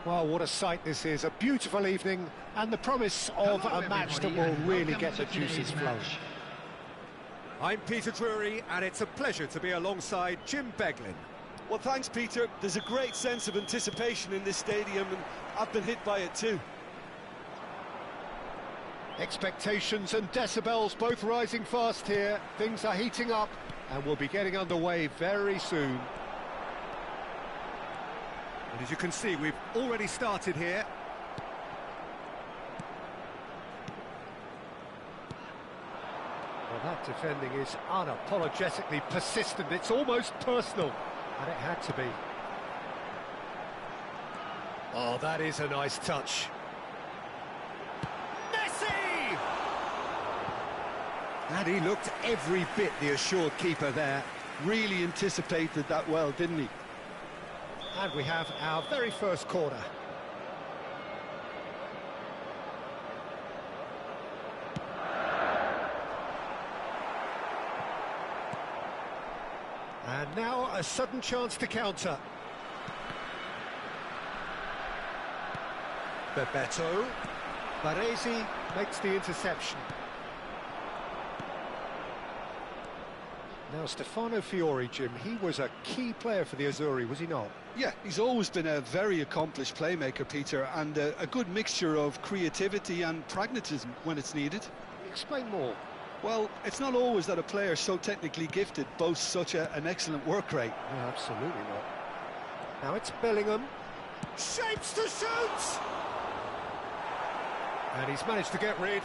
Well, what a sight this is, a beautiful evening and the promise of a match that will really get the juices flowing. I'm Peter Drury and it's a pleasure to be alongside Jim Beglin. Well, thanks, Peter. There's a great sense of anticipation in this stadium and I've been hit by it too. Expectations and decibels both rising fast here. Things are heating up and we'll be getting underway very soon. And as you can see, we've already started here. Well, that defending is unapologetically persistent. It's almost personal, and it had to be. Oh, that is a nice touch. Messi! And he looked every bit the assured keeper there. Really anticipated that well, didn't he? And we have our very first corner. And now a sudden chance to counter. Bebeto. Baresi makes the interception. Now Stefano Fiori, Jim, he was a key player for the Azzurri, was he not? Yeah, he's always been a very accomplished playmaker, Peter, and a good mixture of creativity and pragmatism when it's needed. Explain more. Well, it's not always that a player so technically gifted boasts such an excellent work rate. No, absolutely not. Now it's Bellingham. Shapes to shoot! And he's managed to get rid.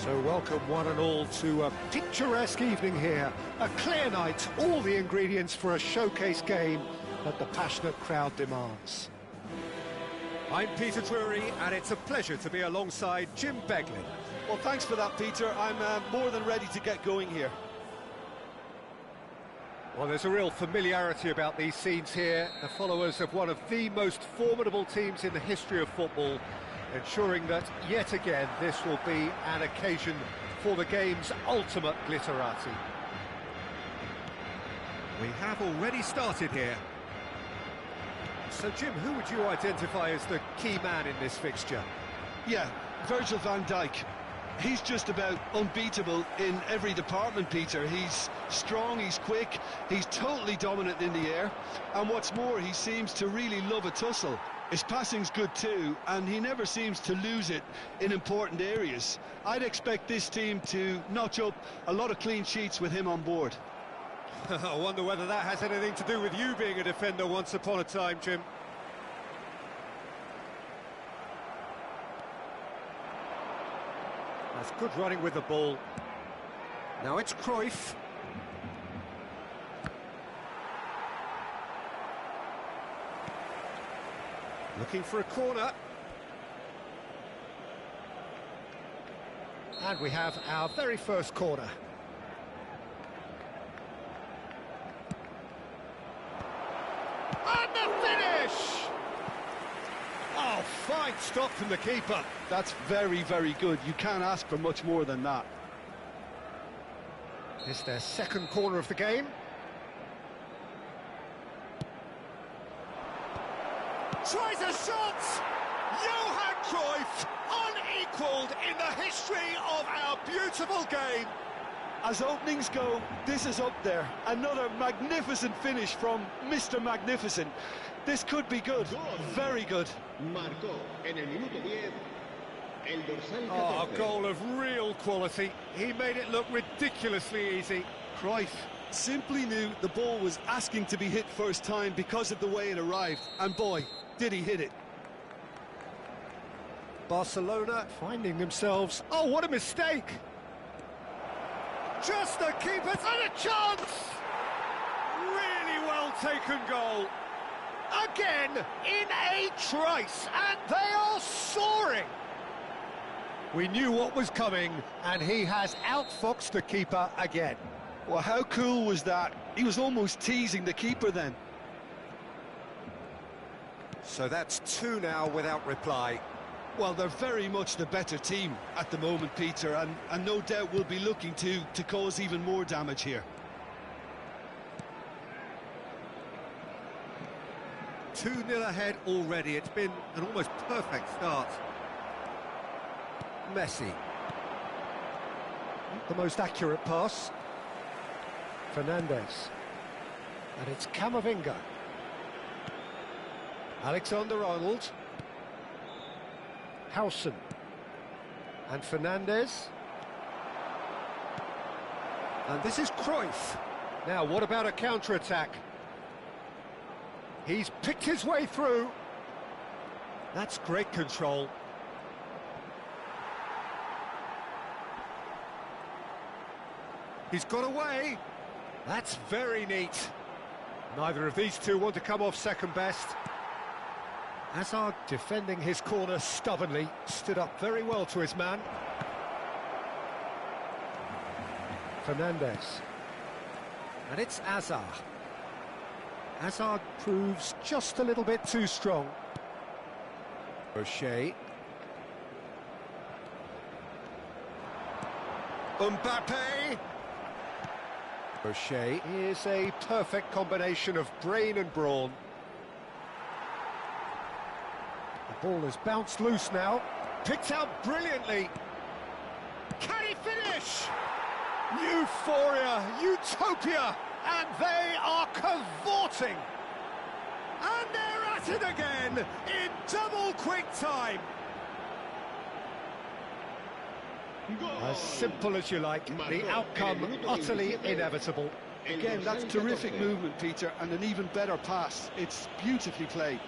So welcome one and all to a picturesque evening here. A clear night, all the ingredients for a showcase game that the passionate crowd demands. I'm Peter Drury, and it's a pleasure to be alongside Jim Beglin. Well, thanks for that, Peter. I'm more than ready to get going here. Well, there's a real familiarity about these scenes here. The followers of one of the most formidable teams in the history of football, ensuring that, yet again, this will be an occasion for the game's ultimate glitterati. We have already started here. So, Jim, who would you identify as the key man in this fixture? Yeah, Virgil van Dijk. He's just about unbeatable in every department, Peter. He's strong, he's quick, he's totally dominant in the air, and what's more, he seems to really love a tussle. His passing's good too, and he never seems to lose it in important areas. I'd expect this team to notch up a lot of clean sheets with him on board. I wonder whether that has anything to do with you being a defender once upon a time, Jim. That's good running with the ball. Now it's Cruyff. Looking for a corner. And we have our very first corner. And the finish! Oh, fine stop from the keeper. That's very, very good. You can't ask for much more than that. It's their second corner of the game. Tries a shot! Johan Cruyff, unequalled in the history of our beautiful game. As openings go, this is up there. Another magnificent finish from Mr. Magnificent. This could be good, very good. Oh, a goal of real quality. He made it look ridiculously easy. Cruyff simply knew the ball was asking to be hit first time because of the way it arrived. And boy, did he hit it. Barcelona finding themselves... Oh, what a mistake! Just the keeper's and a chance! Really well taken goal. Again, in a trice, and they are soaring! We knew what was coming, and he has outfoxed the keeper again. Well, how cool was that? He was almost teasing the keeper then. So that's two now without reply. Well, they're very much the better team at the moment, Peter, and no doubt will be looking to cause even more damage here. 2-0 ahead already. It's been an almost perfect start. Messi. The most accurate pass. Fernandes. And it's Camavinga. Alexander-Arnold. Howson. And Fernandes. And this is Cruyff. Now, what about a counter-attack? He's picked his way through. That's great control. He's got away. That's very neat. Neither of these two want to come off second best. Hazard defending his corner stubbornly, stood up very well to his man. Fernandes. And it's Hazard. Hazard proves just a little bit too strong. O'Shea. Mbappe. O'Shea is a perfect combination of brain and brawn. The ball has bounced loose now. Picked out brilliantly. Can he finish? Euphoria, utopia, and they are cavorting. And they're at it again in double quick time. As simple as you like, the outcome utterly inevitable. Again, that's terrific movement, Peter, and an even better pass. It's beautifully played.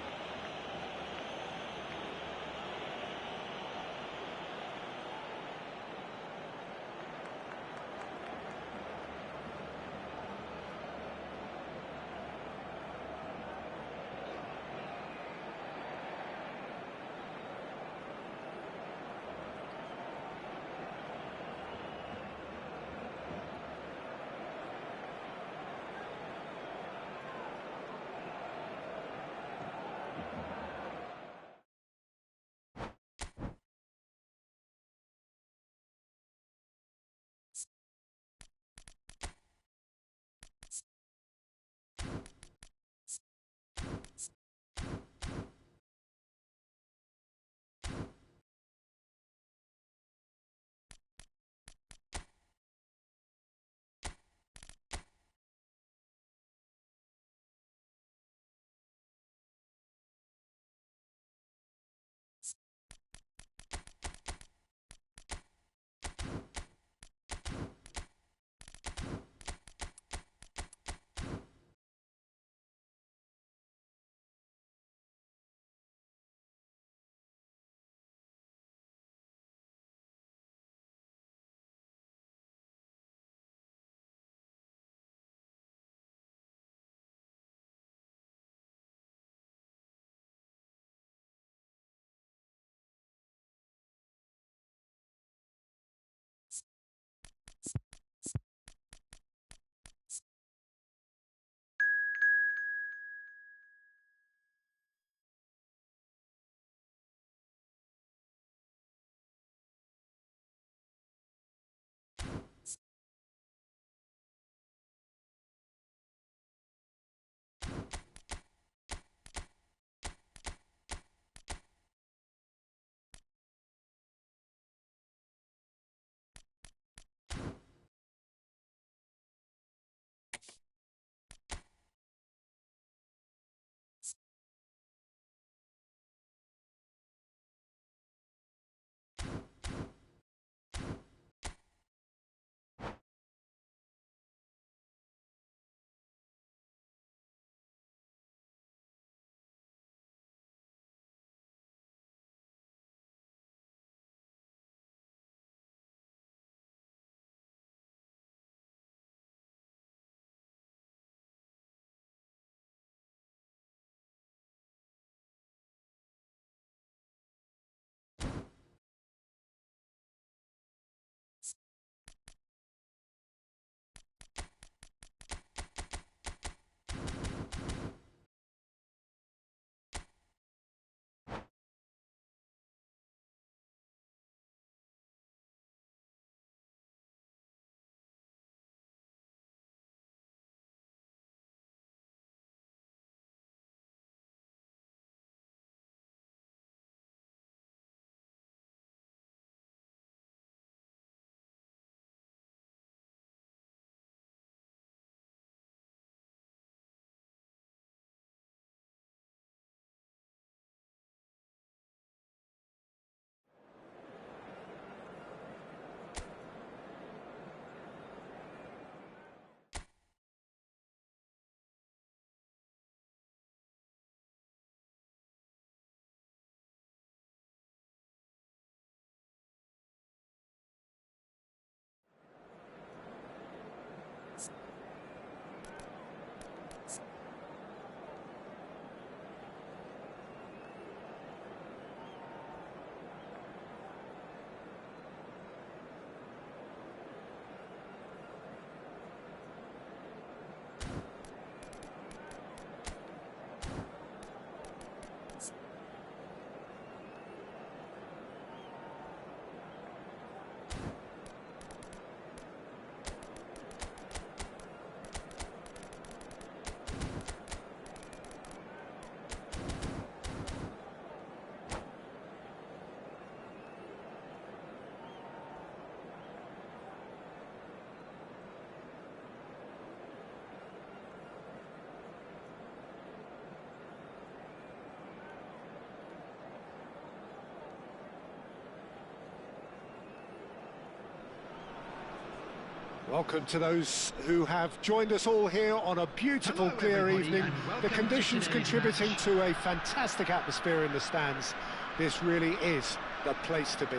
Welcome to those who have joined us all here on a beautiful, clear evening. The conditions contributing to a fantastic atmosphere in the stands. This really is the place to be.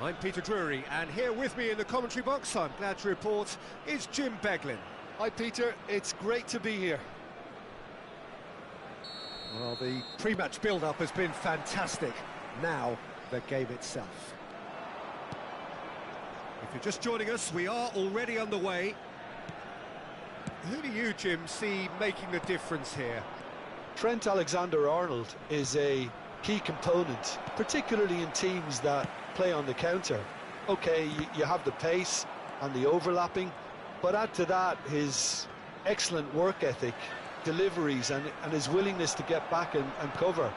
I'm Peter Drury, and here with me in the commentary box, I'm glad to report, is Jim Beglin. Hi Peter, it's great to be here. Well, the pre-match build-up has been fantastic. Now, the game itself. If you're just joining us, we are already underway. Who do you, Jim, see making the difference here? Trent Alexander-Arnold is a key component, particularly in teams that play on the counter. Okay, you have the pace and the overlapping, but add to that his excellent work ethic, deliveries and his willingness to get back and cover.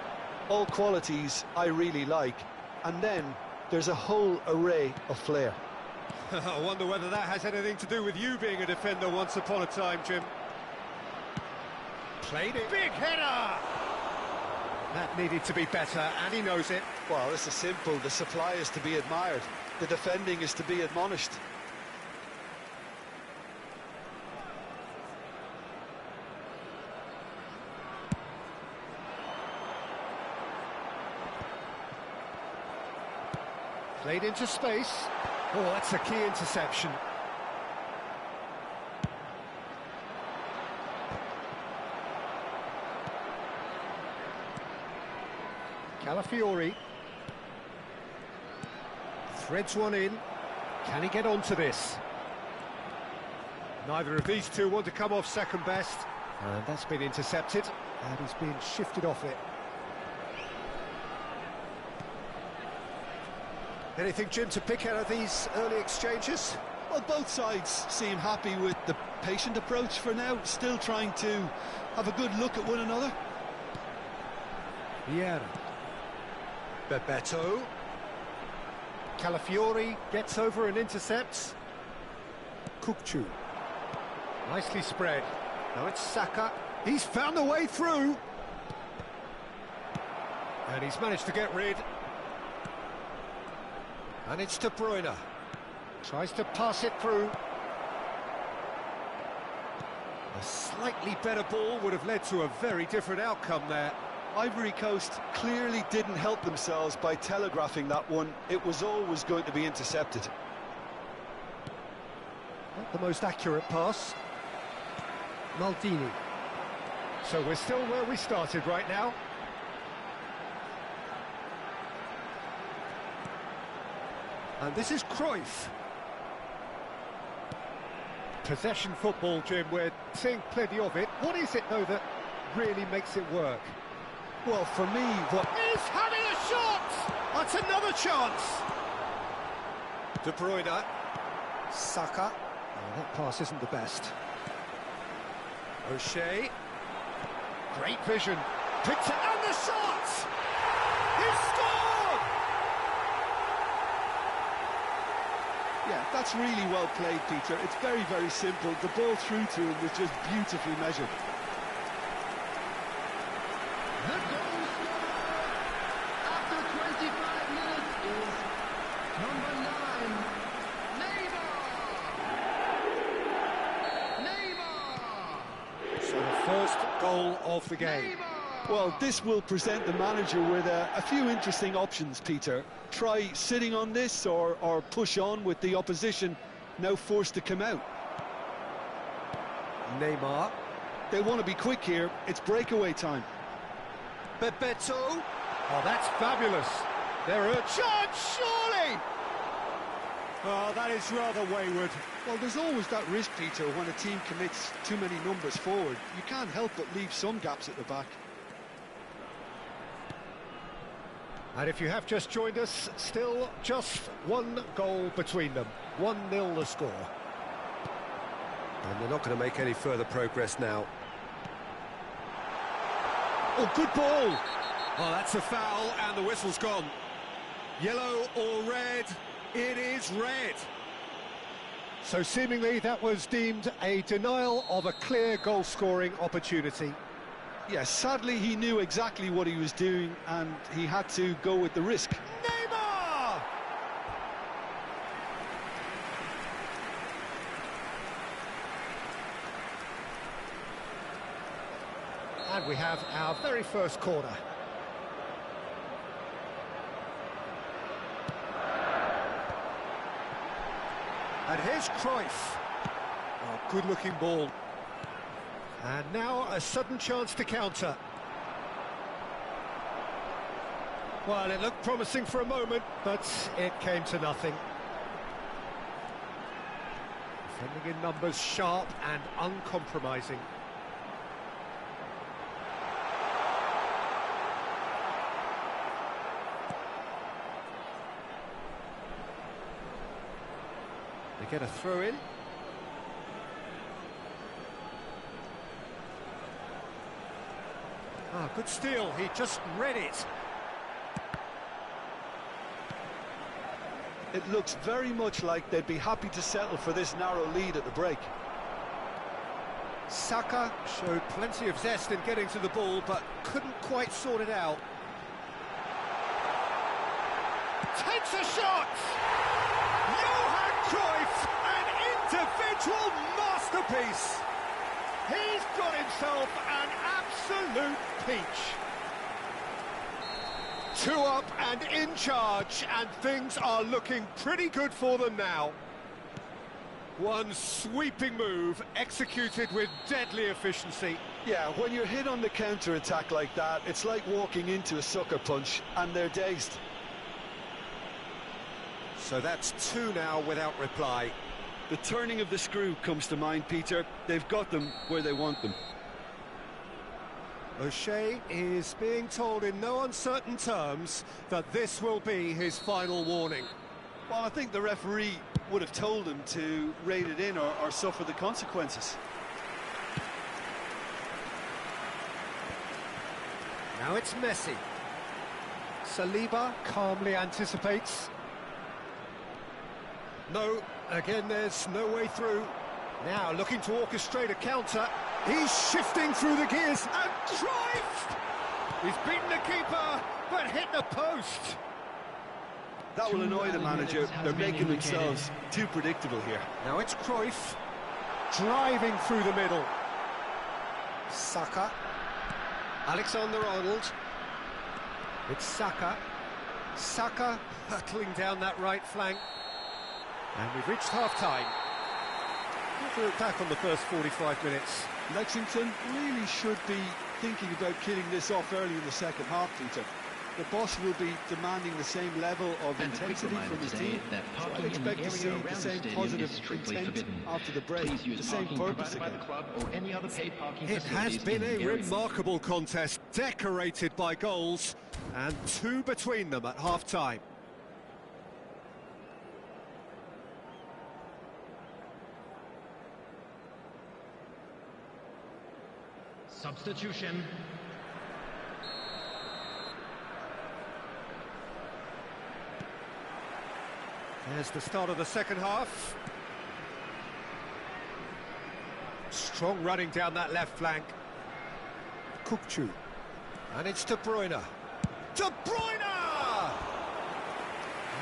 All qualities I really like. And then there's a whole array of flair. I wonder whether that has anything to do with you being a defender once upon a time, Jim. Played it. Big header! That needed to be better, and he knows it. Well, this is simple. The supply is to be admired. The defending is to be admonished. Played into space. Oh, that's a key interception. Calafiori. Threads one in. Can he get onto this? Neither of these two want to come off second best. And that's been intercepted. And he's been shifted off it. Anything, Jim, to pick out of these early exchanges? Well, both sides seem happy with the patient approach for now, still trying to have a good look at one another. Vieira. Bebeto. Calafiori gets over and intercepts. Kukçu. Nicely spread. Now it's Saka. He's found a way through. And he's managed to get rid. And it's De Bruyne. Tries to pass it through. A slightly better ball would have led to a very different outcome there. Ivory Coast clearly didn't help themselves by telegraphing that one. It was always going to be intercepted. Not the most accurate pass. Maldini. So we're still where we started right now. And this is Cruyff. Possession football, Jim, we're seeing plenty of it. What is it, though, that really makes it work? Well, for me, what... He's having a shot! That's another chance! De Bruyne. Saka. Oh, that pass isn't the best. O'Shea. Great vision. Picked it, and the shot! He scored! Yeah, that's really well played, Peter. It's very, very simple. The ball through to him was just beautifully measured. The goal scorer after 25 minutes is number 9, Neymar! So the first goal of the game. Well, this will present the manager with a few interesting options, Peter. Try sitting on this or push on with the opposition now forced to come out. Neymar. They want to be quick here. It's breakaway time. Bebeto. Oh, that's fabulous. They're a chance, surely! Oh, that is rather wayward. Well, there's always that risk, Peter, when a team commits too many numbers forward. You can't help but leave some gaps at the back. And if you have just joined us, still just one goal between them. 1-0 the score. And they're not going to make any further progress now. Oh, good ball! Oh, that's a foul, and the whistle's gone. Yellow or red? It is red. So seemingly that was deemed a denial of a clear goal-scoring opportunity. Yes, sadly he knew exactly what he was doing and he had to go with the risk. Neymar! And we have our very first corner. And here's Cruyff. Oh, good-looking ball. And now a sudden chance to counter. Well, it looked promising for a moment, but it came to nothing. Defending in numbers, sharp and uncompromising. They get a throw in. Ah, good steal, he just read it. It looks very much like they'd be happy to settle for this narrow lead at the break. Saka showed plenty of zest in getting to the ball, but couldn't quite sort it out. Takes a shot! Johan Cruyff, an individual masterpiece! He's got himself an absolute peach. 2 up and in charge, and things are looking pretty good for them now. One sweeping move, executed with deadly efficiency. Yeah, when you're hit on the counter-attack like that, it's like walking into a sucker punch, and they're dazed. So that's 2 now without reply. The turning of the screw comes to mind, Peter. They've got them where they want them. O'Shea is being told in no uncertain terms that this will be his final warning. Well, I think the referee would have told him to rate it in or suffer the consequences. Now it's Messi. Saliba calmly anticipates. No, again there's no way through. Now looking to orchestrate a counter. He's shifting through the gears, and Cruyff! He's beaten the keeper, but hit the post. That will annoy the manager. They're making themselves too predictable here. Now it's Cruyff, driving through the middle. Saka. Alexander-Arnold. It's Saka. Saka hurtling down that right flank. And we've reached half-time. We'll look back on the first 45 minutes. Lexington really should be thinking about killing this off early in the second half, Peter. The boss will be demanding the same level of intensity from his team, so I expect to see the same positive intent after the break, the same purpose again. It has been a remarkable contest, decorated by goals, and 2 between them at half-time. Substitution. There's the start of the second half. Strong running down that left flank. Kukçu. And it's De Bruyne. De Bruyne!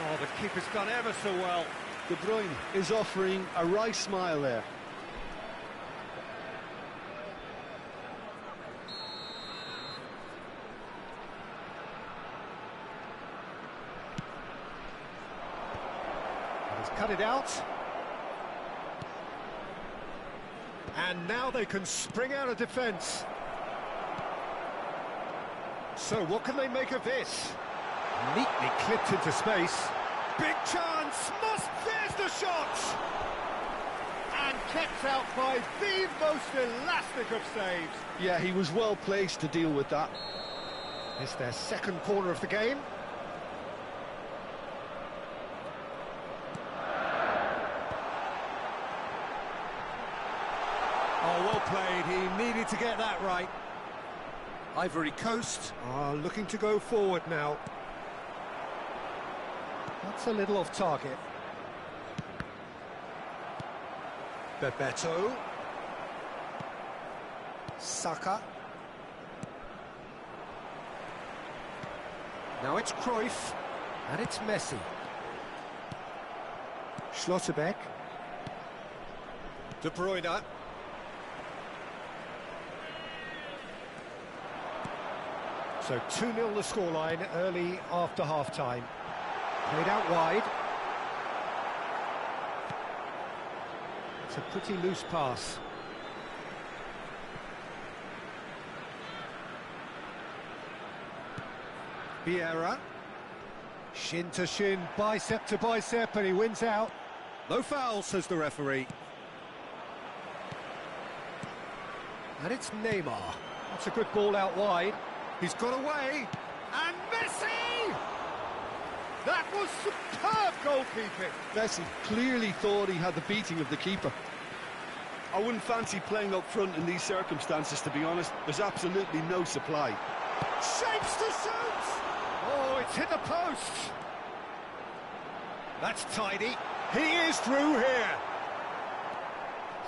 Oh, the keeper's done ever so well. De Bruyne is offering a wry smile there. Cut it out. And now they can spring out of defence. So what can they make of this? Neatly clipped into space. Big chance! There's the shot! And kept out by the most elastic of saves. Yeah, he was well placed to deal with that. It's their second corner of the game. Oh, well played. He needed to get that right. Ivory Coast are looking to go forward now. That's a little off target. Bebeto. Saka. Now it's Cruyff. And it's Messi. Schlotterbeck. De Bruyne. So 2-0 the scoreline early after half-time. Played out wide. It's a pretty loose pass. Vieira. Shin to shin, bicep to bicep, and he wins out. No foul, says the referee. And it's Neymar. That's a good ball out wide. He's got away. And Messi! That was superb goalkeeping. Messi clearly thought he had the beating of the keeper. I wouldn't fancy playing up front in these circumstances, to be honest. There's absolutely no supply. Shapes to shoot! Oh, it's hit the post. That's tidy. He is through here.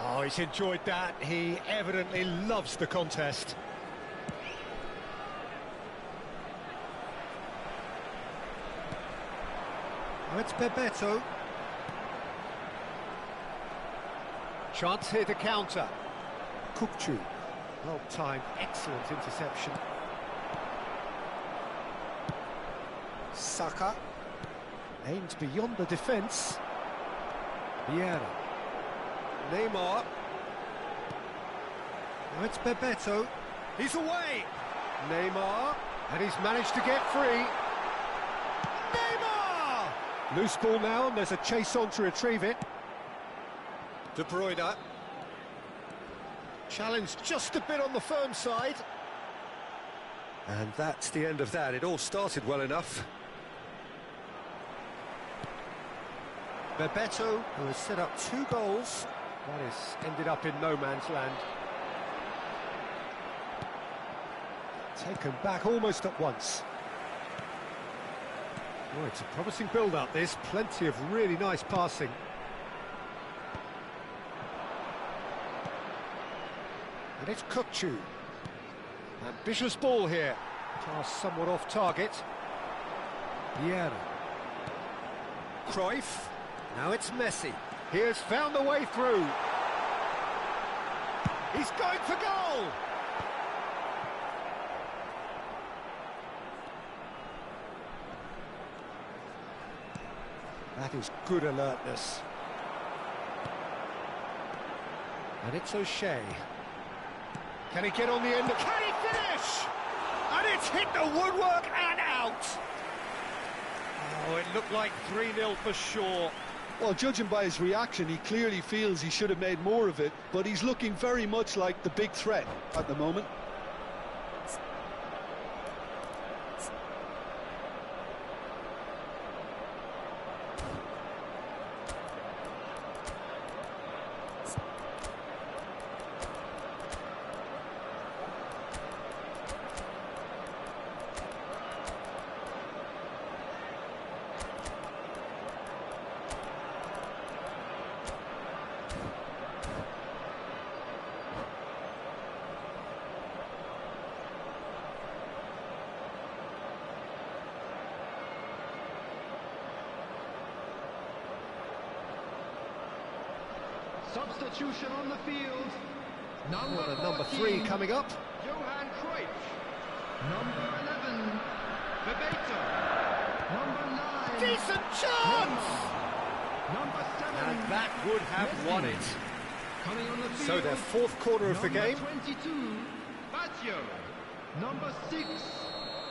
Oh, he's enjoyed that. He evidently loves the contest. Oh, it's Bebeto. Chance here to counter. Kukçu. Well timed, excellent interception. Saka. Aims beyond the defence. Vieira. Neymar. Now it's Bebeto. He's away. Neymar. And he's managed to get free. Neymar! Loose ball now, and there's a chase on to retrieve it. De Bruyne. Challenged just a bit on the firm side. And that's the end of that. It all started well enough. Bebeto, who has set up 2 goals, that has ended up in no man's land. Taken back almost at once. Oh, it's a promising build-up, this. Plenty of really nice passing. And it's Kukçu. Ambitious ball here. Pass somewhat off target. Vieira. Cruyff. Now it's Messi. He has found the way through. He's going for goal! That is good alertness. And it's O'Shea. Can he get on the end? Can he finish? And it's hit the woodwork and out! Oh, it looked like 3-0 for sure. Well, judging by his reaction, he clearly feels he should have made more of it, but he's looking very much like the big threat at the moment. Substitution on the field. Number 3 coming up. Johan Cruyff. Number 11, Bebeto. Number 9. Decent chance! Number 7. And that would have Messi. won it. Coming on the field. So their 4th quarter of the game. Number 22, Fazio. Number 6,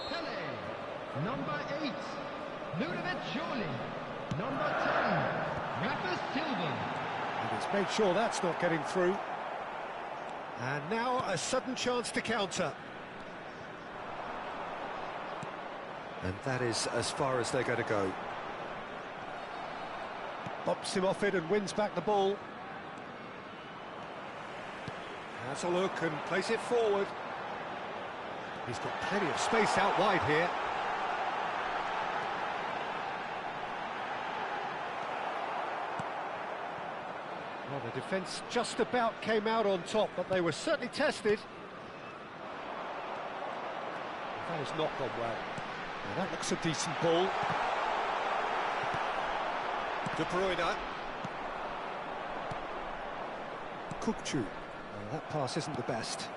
Pele. Number 8, Ludovic Jolie. Number 10, Rafa Silva. And he's made sure that's not getting through. And now a sudden chance to counter. And that is as far as they're going to go. Bops him off it and wins back the ball. Has a look and plays it forward. He's got plenty of space out wide here. Well, the defence just about came out on top, but they were certainly tested. That has not gone well. Now that looks a decent ball. De Bruyne. Kukçu. Well, that pass isn't the best.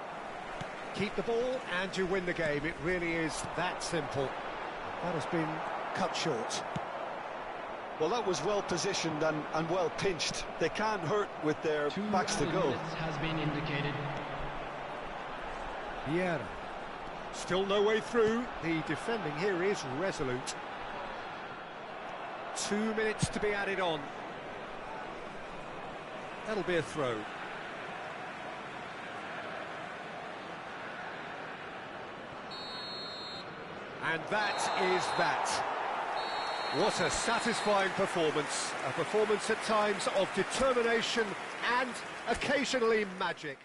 keep the ball and you win the game. It really is that simple. That has been cut short. Well, that was well positioned and well pinched. They can't hurt with their backs to goal. Has been indicated. Vieira. Still no way through. The defending here is resolute. 2 minutes to be added on. That'll be a throw. And that is that. What a satisfying performance. A performance at times of determination and occasionally magic.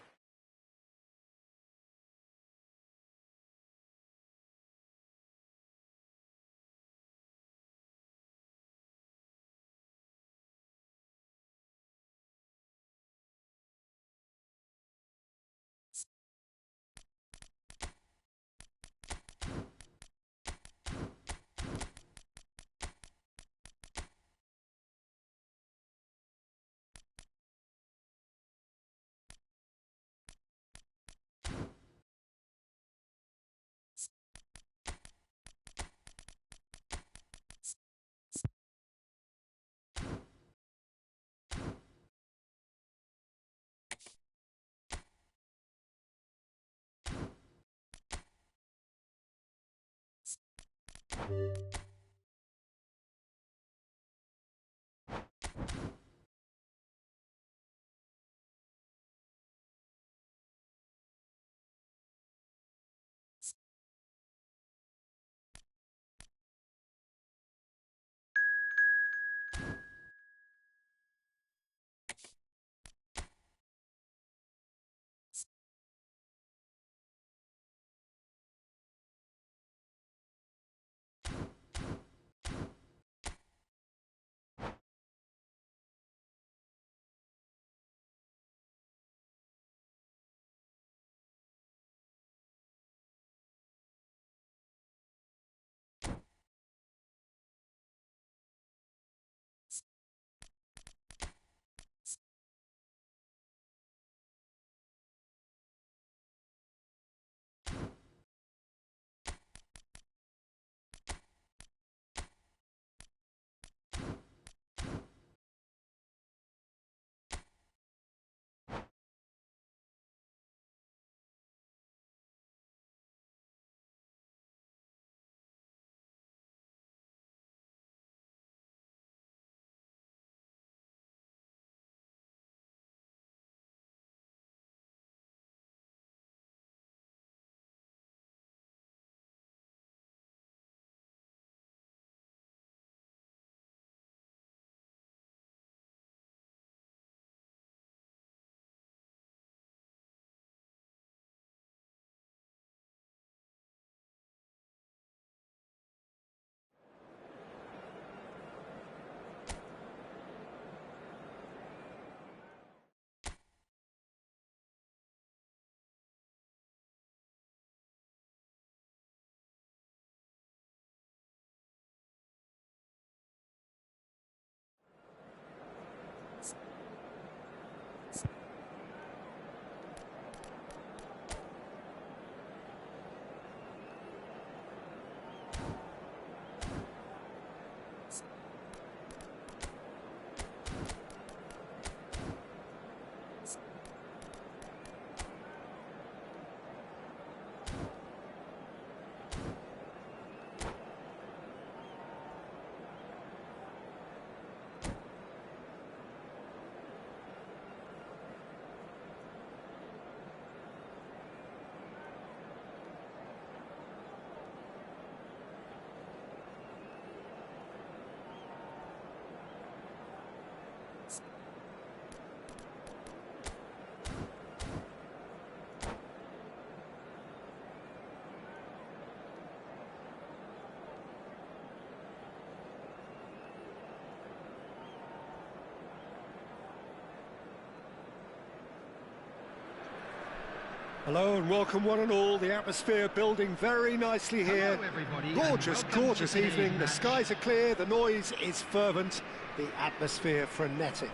Hello and welcome one and all. The atmosphere building very nicely here. Hello everybody, Gorgeous, gorgeous evening. The skies are clear, the noise is fervent, the atmosphere frenetic.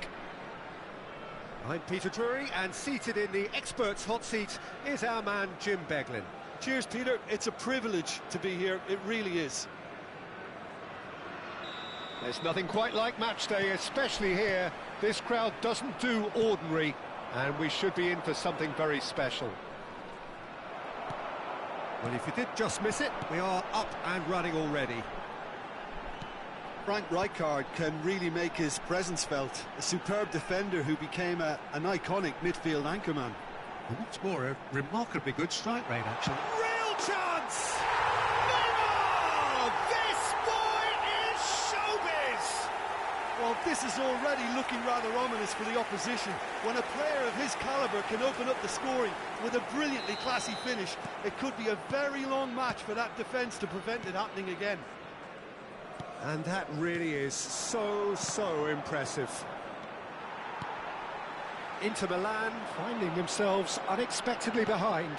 I'm Peter Drury, and seated in the experts' hot seat is our man Jim Beglin. Cheers, Peter. It's a privilege to be here. It really is. There's nothing quite like match day, especially here. This crowd doesn't do ordinary, and we should be in for something very special. Well, if you did just miss it, we are up and running already. Frank Rijkaard can really make his presence felt. A superb defender who became an iconic midfield anchorman. And what's more, a remarkably good strike rate, actually. Real chance! Neymar! This boy is showbiz! Well, this is already looking rather ominous for the opposition. When a player of his calibre can open up the scoring with a brilliantly classy finish, it could be a very long match for that defence to prevent it happening again. And that really is so impressive. Inter Milan finding themselves unexpectedly behind.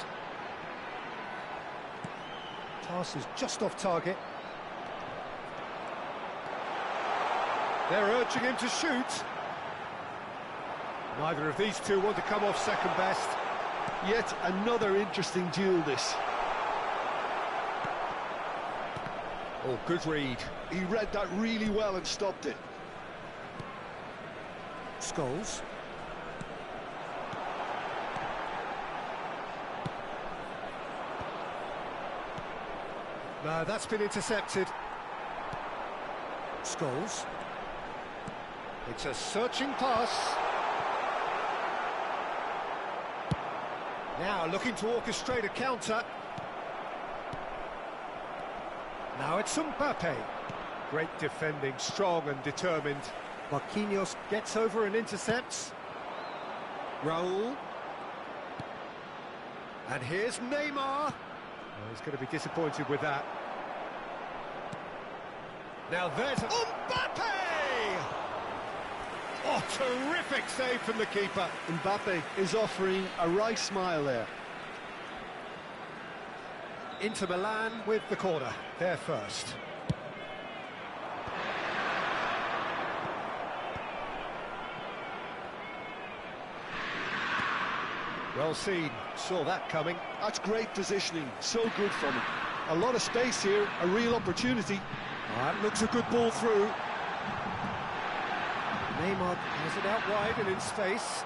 Pass is just off target. They're urging him to shoot. Neither of these two want to come off second best. Yet another interesting duel, this. Oh, good read. He read that really well and stopped it. Scholes. No, that's been intercepted. Scholes. It's a searching pass. Now looking to orchestrate a counter. Now it's Mbappe. Great defending, strong and determined. Marquinhos gets over and intercepts. Raul. And here's Neymar. Oh, he's going to be disappointed with that. Now there's Mbappe! Oh, terrific save from the keeper. Mbappe is offering a wry smile there. Inter Milan with the corner. They're first. Well seen. Saw that coming. That's great positioning. So good from him. A lot of space here. A real opportunity. That looks a good ball through. Neymar has it out wide and in space.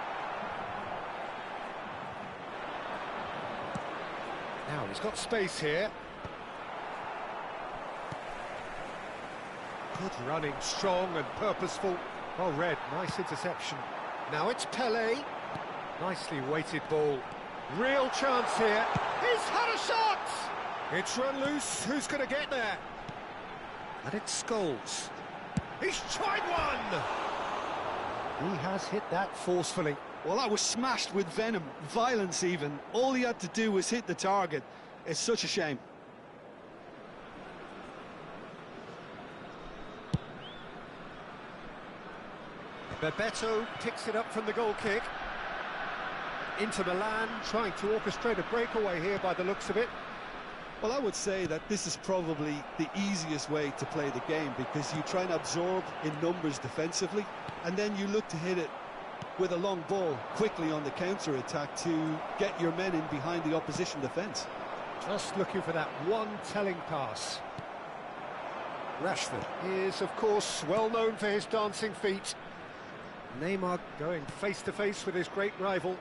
Now he's got space here. Good running, strong and purposeful. Well read, nice interception. Now it's Pelé. Nicely weighted ball. Real chance here. He's had a shot! It's run loose. Who's going to get there? And it's Scholes. He's tried one! He has hit that forcefully. Well, that was smashed with venom, violence even. All he had to do was hit the target. It's such a shame. Bebeto picks it up from the goal kick. Inter Milan trying to orchestrate a breakaway here by the looks of it. Well, I would say that this is probably the easiest way to play the game, because you try and absorb in numbers defensively, and then you look to hit it with a long ball quickly on the counter-attack to get your men in behind the opposition defence. Just looking for that one telling pass. Rashford is, of course, well known for his dancing feet. Neymar going face-to-face with his great rival.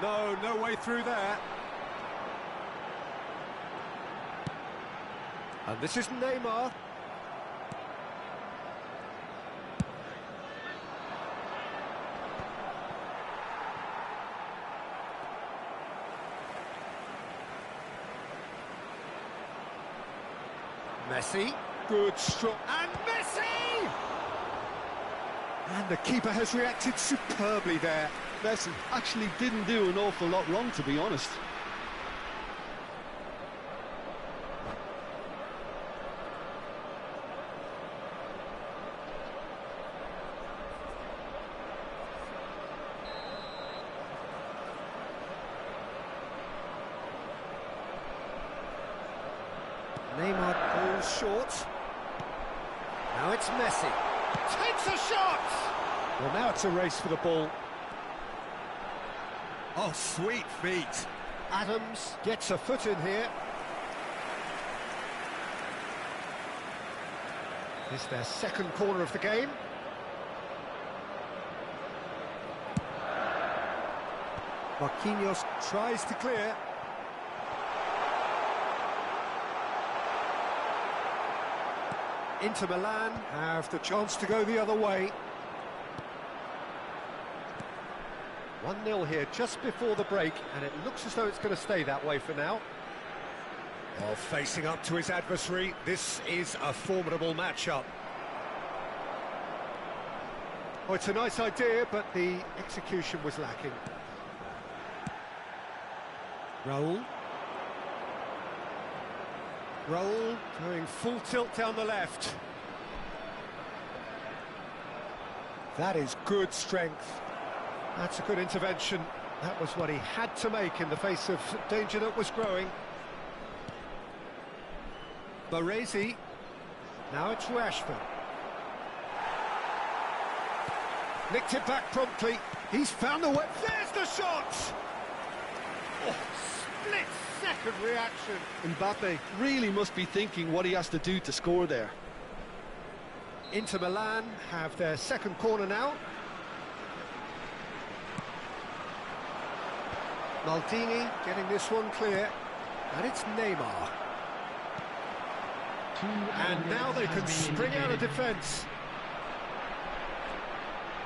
No way through there. And this is Neymar. Messi, good stroke, and Messi! And the keeper has reacted superbly there. Messi actually didn't do an awful lot wrong, to be honest. Neymar goes short. Now it's Messi. Takes a shot! Well, now it's a race for the ball. Oh, sweet feet. Adams gets a foot in here. It's their second corner of the game. Marquinhos tries to clear. Inter Milan have the chance to go the other way. 1-0 here just before the break, and it looks as though it's going to stay that way for now. Well, facing up to his adversary, this is a formidable matchup. Oh, it's a nice idea, but the execution was lacking. Raul. Raul going full tilt down the left. That is good strength. That's a good intervention. That was what he had to make in the face of danger that was growing. Baresi. Now it's Rashford. Nicked it back promptly. He's found the way. There's the shot! Oh, split-second reaction. Mbappe really must be thinking what he has to do to score there. Inter Milan have their second corner now. Maldini getting this one clear, and it's Neymar. And now they can spring out of defence.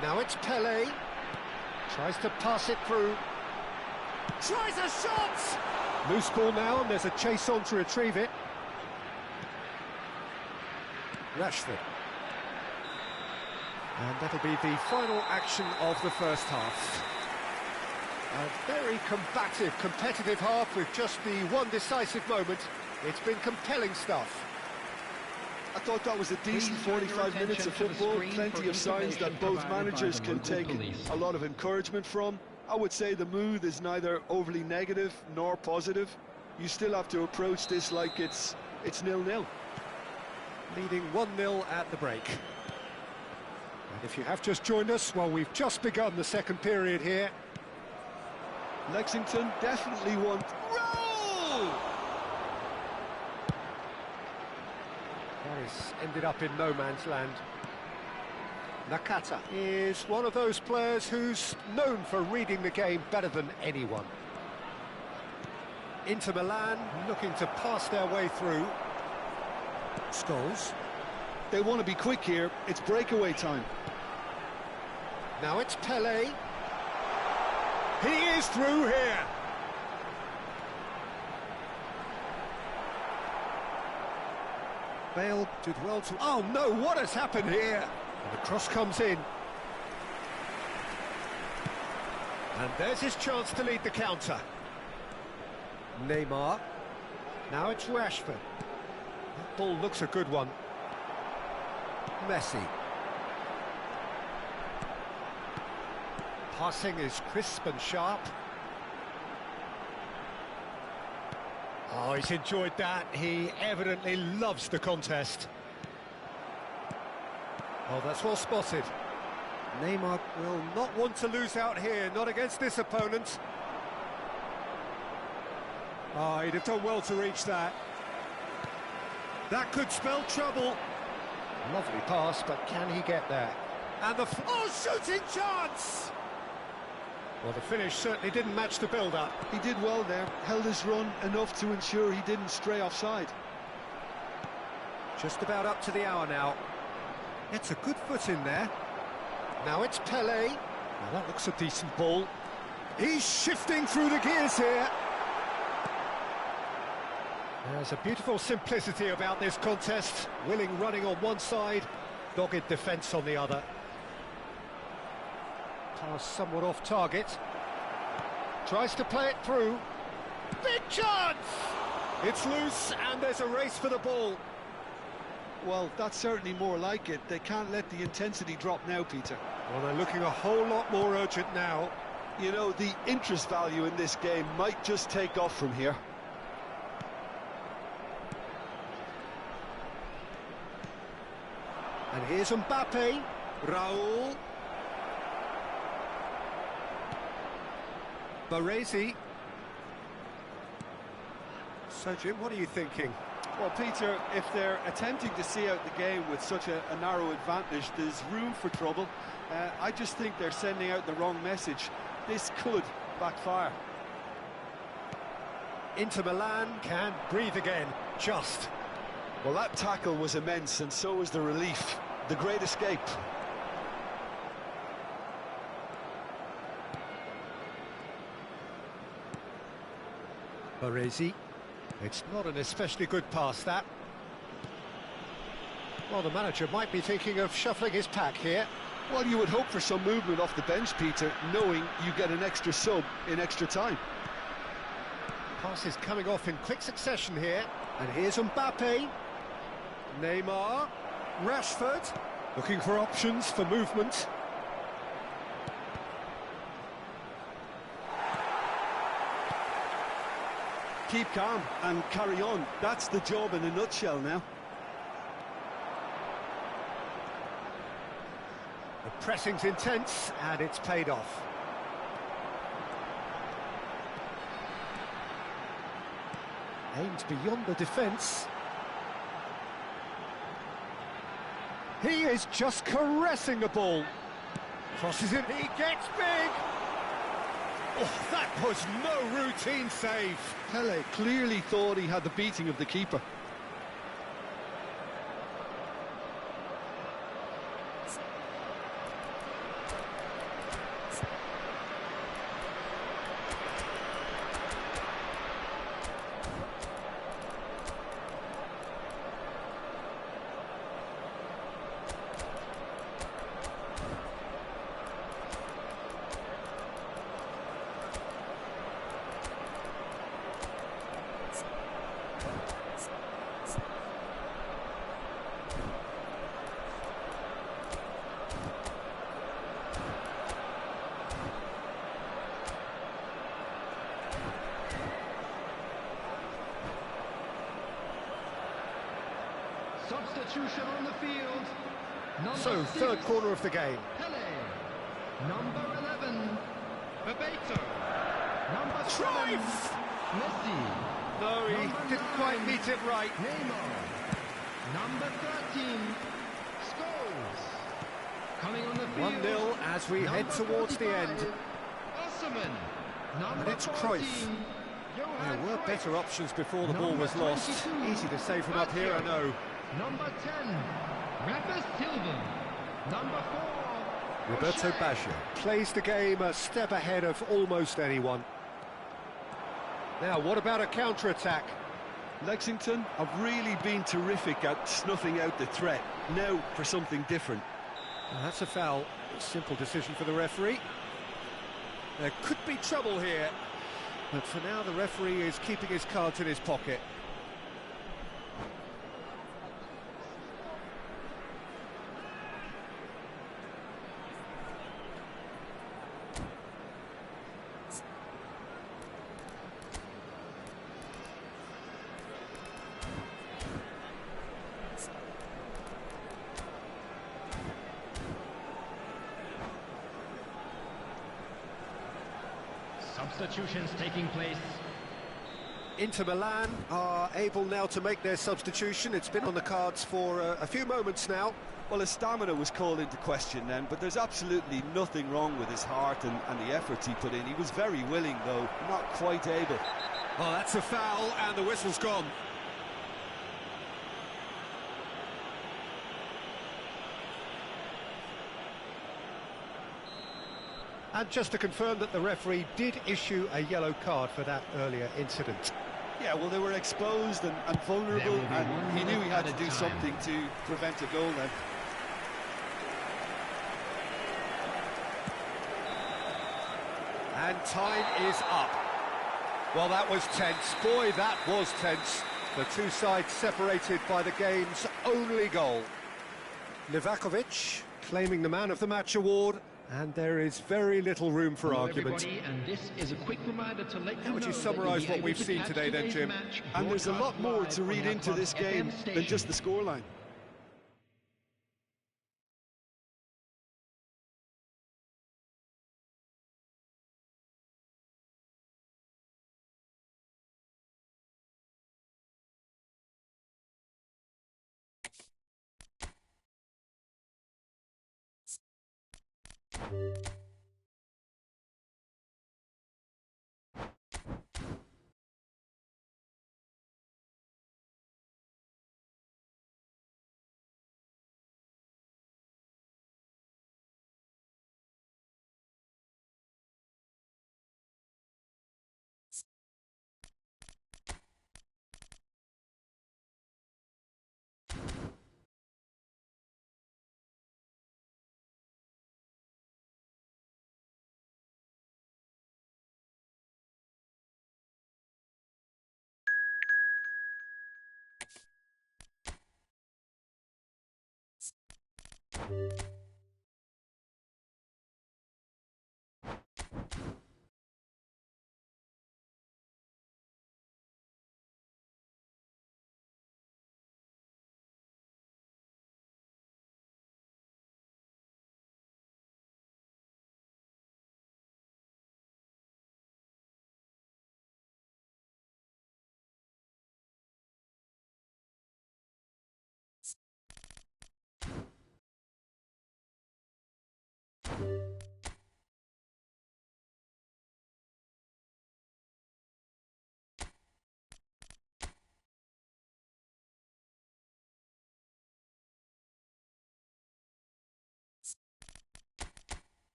Now it's Pelé. Tries to pass it through. Tries a shot! Loose ball now, and there's a chase on to retrieve it. Rashford. And that'll be the final action of the first half. A very combative, competitive half with just the one decisive moment. It's been compelling stuff. I thought that was a decent 45 minutes of football, plenty of signs that both managers can take a lot of encouragement from. I would say the mood is neither overly negative nor positive. You still have to approach this like it's 0-0. Leading 1-0 at the break. And if you have just joined us, well, we've just begun the second period here. Lexington definitely want... Roll! Paris ended up in no man's land. Nakata is one of those players who's known for reading the game better than anyone. Inter Milan looking to pass their way through. Scholes. They want to be quick here. It's breakaway time. Now it's Pelé. He is through here. Bale did well to... Oh no, what has happened here? And the cross comes in. And there's his chance to lead the counter. Neymar. Now it's Rashford. That ball looks a good one. Messi. Passing is crisp and sharp. Oh, he's enjoyed that. He evidently loves the contest. Oh, that's well spotted. Neymar will not want to lose out here, not against this opponent. Oh, he'd have done well to reach that. That could spell trouble. Lovely pass, but can he get there? And the... Oh, shooting chance! Well, the finish certainly didn't match the build-up. He did well there, held his run enough to ensure he didn't stray offside. Just about up to the hour now. It's a good foot in there. Now it's Pelé. Now that looks a decent ball. He's shifting through the gears here. There's a beautiful simplicity about this contest. Willing running on one side, dogged defence on the other. Pass somewhat off target. Tries to play it through. Big chance! It's loose and there's a race for the ball. Well, that's certainly more like it. They can't let the intensity drop now, Peter. Well, they're looking a whole lot more urgent now. You know, the interest value in this game might just take off from here. And here's Mbappe. Raul. Baresi. So, Jim, what are you thinking? Well, Peter, if they're attempting to see out the game with such a narrow advantage, there's room for trouble. I just think they're sending out the wrong message. This could backfire. Inter Milan can breathe again, just. Well, that tackle was immense, and so was the relief. The great escape. Baresi. It's not an especially good pass, that. Well, the manager might be thinking of shuffling his pack here. Well, you would hope for some movement off the bench, Peter, knowing you get an extra sub in extra time. Passes coming off in quick succession here. And here's Mbappe. Neymar. Rashford. Looking for options for movement. Keep calm and carry on. That's the job in a nutshell now. The pressing's intense, and it's paid off. Aims beyond the defence. He is just caressing the ball. Crosses it, he gets big! Oh, that was no routine save. Pele clearly thought he had the beating of the keeper. Substitution on the field. So, third corner of the game. Pele. Number 11. Bebeto. Number 7. Cruyff! Messi. No, he Number didn't quite 9. meet it right. Neymar. Number 13. Scholes. Coming on the field. 1-0 as we head towards the end. Osman. Number And it's 14. Cruyff. Johan There were Cruyff. better options before the ball Number was lost. 22. Easy to say from up here, I know. Number 10. Rafa Silva. Number 4. Roberto O'Shea. Baggio plays the game a step ahead of almost anyone. Now, what about a counter-attack? Lexington have really been terrific at snuffing out the threat. Now for something different. Well, that's a foul. Simple decision for the referee. There could be trouble here, but for now the referee is keeping his cards in his pocket. Substitutions taking place. Inter Milan are able now to make their substitution. It's been on the cards for a few moments now. Well, his stamina was called into question then, but there's absolutely nothing wrong with his heart and the efforts he put in. He was very willing, though, not quite able. Oh, that's a foul, and the whistle's gone. And just to confirm that the referee did issue a yellow card for that earlier incident. Yeah, well, they were exposed and vulnerable, There will be and one he knew he had to minute do at a time. something to prevent a goal then. And time is up. Well, that was tense. Boy, that was tense. The two sides separated by the game's only goal. Livakovic claiming the Man of the Match award, and there is very little room for Hello argument. everybody, and this is a quick reminder to let How you would you know that summarise you'll be what able we've to seen catch today then, today's Jim? match And there's a lot broadcast more live to on read our into this Club game FM than just the station. scoreline.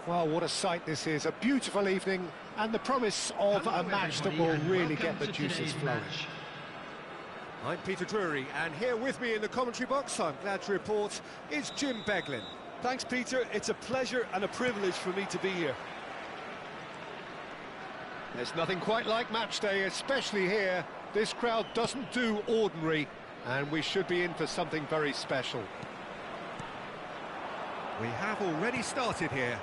Well, what a sight this is. A beautiful evening and the promise of a match that will really get the juices flowing. I'm Peter Drury, and here with me in the commentary box, I'm glad to report, is Jim Beglin. Thanks, Peter. It's a pleasure and a privilege for me to be here. There's nothing quite like match day, especially here. This crowd doesn't do ordinary, and we should be in for something very special. We have already started here.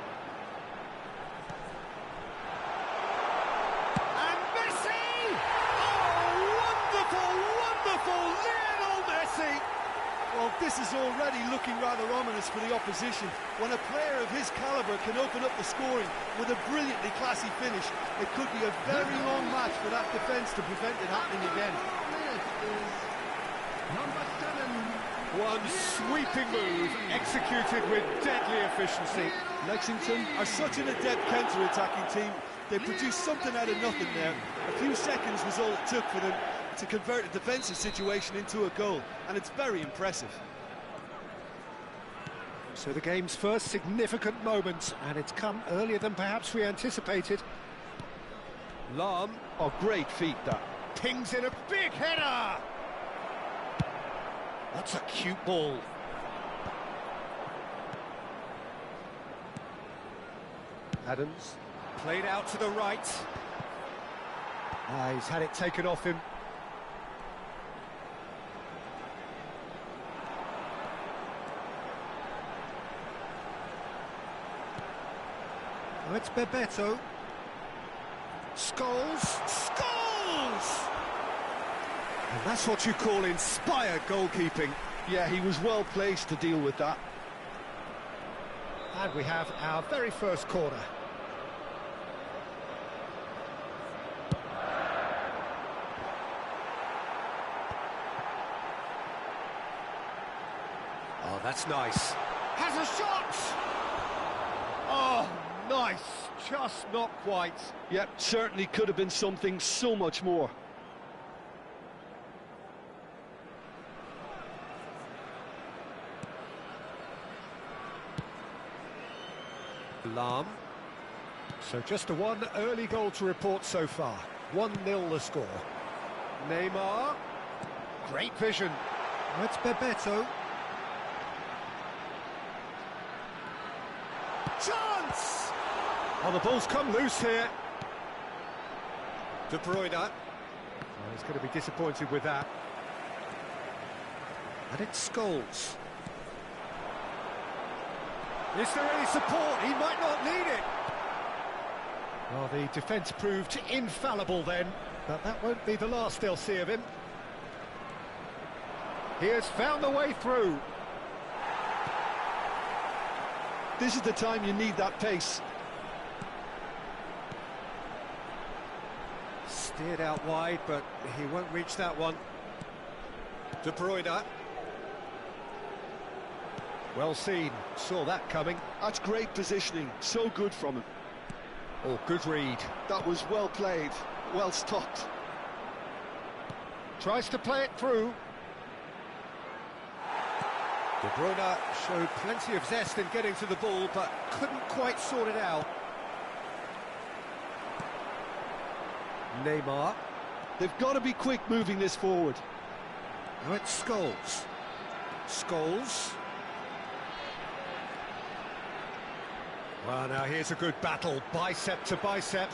And Messi! Oh, wonderful, wonderful Lionel Messi! Well, this is already looking rather ominous for the opposition. When a player of his calibre can open up the scoring with a brilliantly classy finish, it could be a very long match for that defence to prevent it happening again. Number 7. One sweeping move, executed with deadly efficiency. Lexington are such an adept counter-attacking team. They produced something out of nothing there. A few seconds was all it took for them to convert a defensive situation into a goal, and it's very impressive. So the game's first significant moment, and it's come earlier than perhaps we anticipated. Lahm, Oh, great feat, that. pings in a big header! That's a cute ball. Adams, played out to the right. He's had it taken off him. Oh, it's Bebeto. Scholes. Scholes! And that's what you call inspired goalkeeping. Yeah, he was well placed to deal with that. And we have our very first corner. Oh, that's nice. Has a shot! Oh, nice. Just not quite. Yep, certainly could have been something so much more. Lahm. So just the one early goal to report so far. 1-0 the score. Neymar. Great vision. That's Bebeto. Chance! Oh, the ball's come loose here. De Bruyne. Oh, he's going to be disappointed with that. And it's Scholes. Is there any support? He might not need it. Well, the defence proved infallible then, but that won't be the last they'll see of him. He has found the way through. This is the time you need that pace. Steered out wide, but he won't reach that one. De Bruyne. Well seen, saw that coming. That's great positioning, so good from him. Oh, good read. That was well played, well stopped. Tries to play it through. De Bruyne showed plenty of zest in getting to the ball, but couldn't quite sort it out. Neymar. They've got to be quick moving this forward. Now it's Scholes. Scholes. Well, now here's a good battle, bicep to bicep.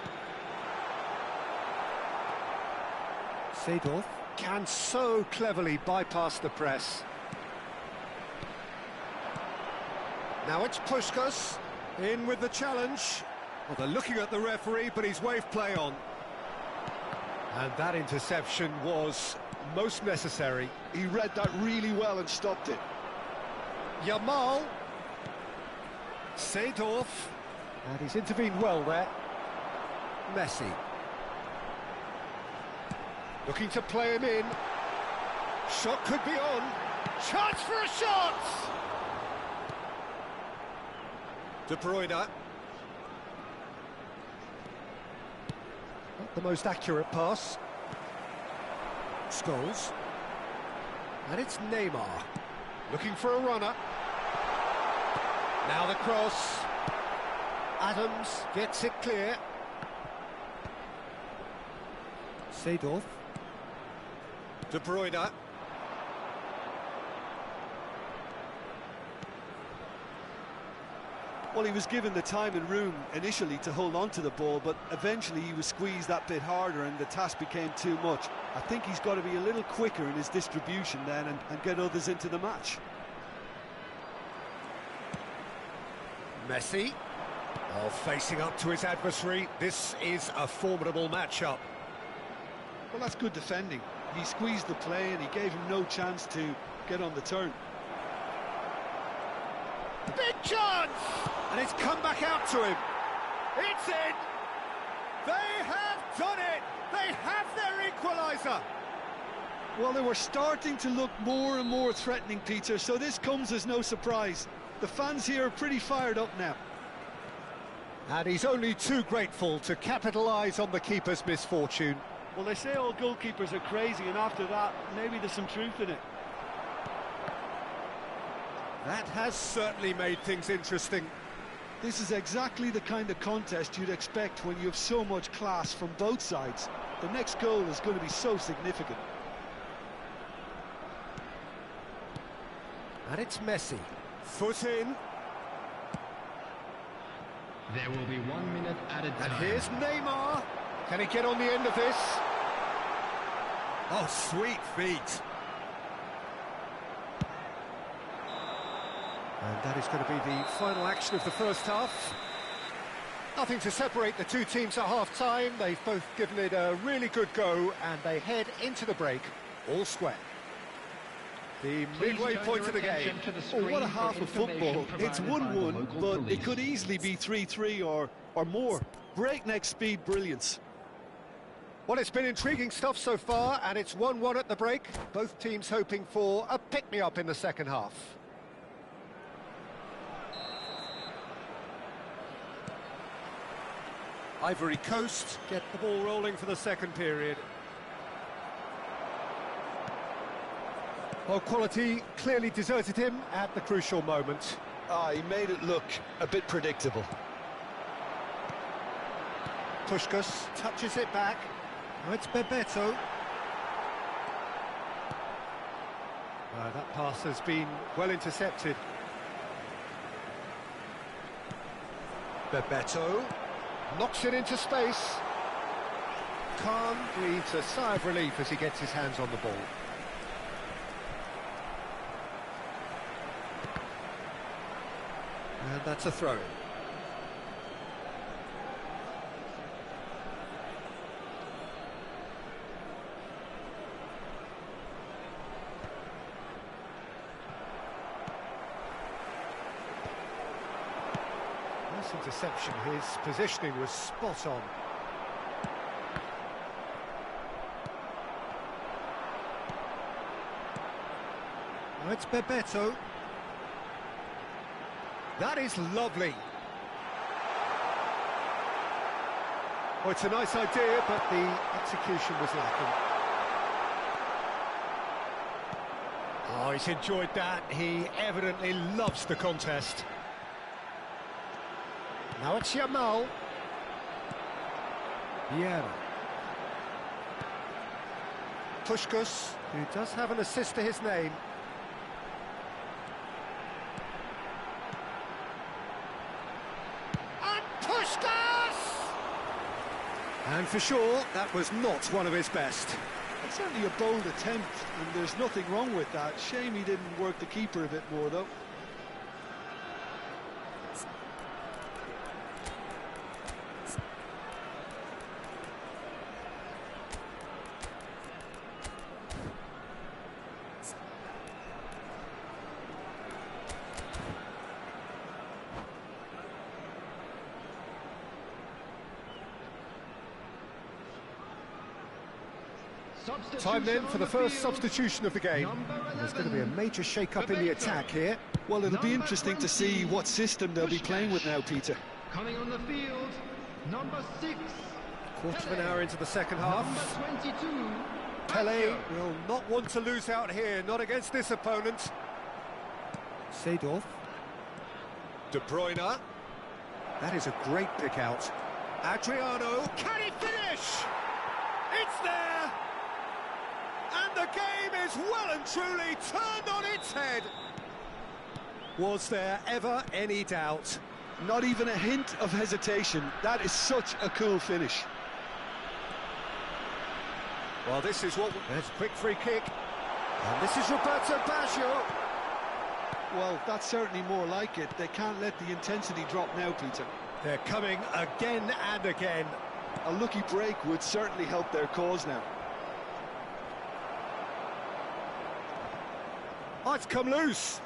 Seedorf can so cleverly bypass the press. Now it's Puskás, in with the challenge. Well, they're looking at the referee, but he's waved play on. And that interception was most necessary. He read that really well and stopped it. Yamal. Seedorf. And he's intervened well there. Messi. Looking to play him in. Shot could be on. Chance for a shot! De Bruyne. Not the most accurate pass. Scholes. And it's Neymar. Looking for a runner. Now the cross. Adams gets it clear. Seedorf. De Bruyne. Well, he was given the time and room initially to hold on to the ball, but eventually he was squeezed that bit harder and the task became too much. I think he's got to be a little quicker in his distribution then and get others into the match. Messi. Oh, facing up to his adversary. This is a formidable matchup. Well, that's good defending. He squeezed the play and he gave him no chance to get on the turn. Big chance! And it's come back out to him. It's in! They have done it! They have their equaliser! Well, they were starting to look more and more threatening, Peter, so this comes as no surprise. The fans here are pretty fired up now. And he's only too grateful to capitalise on the keeper's misfortune. Well, they say all goalkeepers are crazy, and after that, maybe there's some truth in it. That has certainly made things interesting. This is exactly the kind of contest you'd expect when you have so much class from both sides. The next goal is going to be so significant. And it's Messi. Foot in. There will be 1 minute added time. And here's Neymar. Can he get on the end of this? Oh, sweet feet. And that is going to be the final action of the first half. Nothing to separate the two teams at half-time. They've both given it a really good go, and they head into the break all square. The midway point of the game. Oh, what a half of football. It's 1-1, but it could easily be 3-3 or more. Breakneck speed brilliance. Well, it's been intriguing stuff so far, and it's 1-1 at the break. Both teams hoping for a pick-me-up in the second half. Ivory Coast get the ball rolling for the second period. Well, quality clearly deserted him at the crucial moment. He made it look a bit predictable. Puskas touches it back. Oh, it's Bebeto. That pass has been well intercepted. Bebeto knocks it into space. Khan breathes a sigh of relief as he gets his hands on the ball. And that's a throw-in. Nice interception. His positioning was spot on. Now it's Bebeto. That is lovely. Oh, it's a nice idea, but the execution was lacking. Oh, he's enjoyed that. He evidently loves the contest. Now it's Yamal. Vieira. Puskas, who does have an assist to his name. And for sure, that was not one of his best. It's certainly a bold attempt, and there's nothing wrong with that. Shame he didn't work the keeper a bit more, though. Time then for the first substitution of the game. There's going to be a major shake-up in the attack here. Well, it'll be interesting to see what system they'll be playing with now, Peter. Coming on the field, number 6. Quarter of an hour into the second half. Number 22. Pele will not want to lose out here, not against this opponent. Seedorf. De Bruyne. That is a great pick out. Adriano. Can he finish? It's there! And the game is well and truly turned on its head. Was there ever any doubt? Not even a hint of hesitation. That is such a cool finish. Well, this is what... There's a quick free kick. And this is Roberto Baggio. Well, that's certainly more like it. They can't let the intensity drop now, Peter. They're coming again and again. A lucky break would certainly help their cause now. Oh, it's come loose.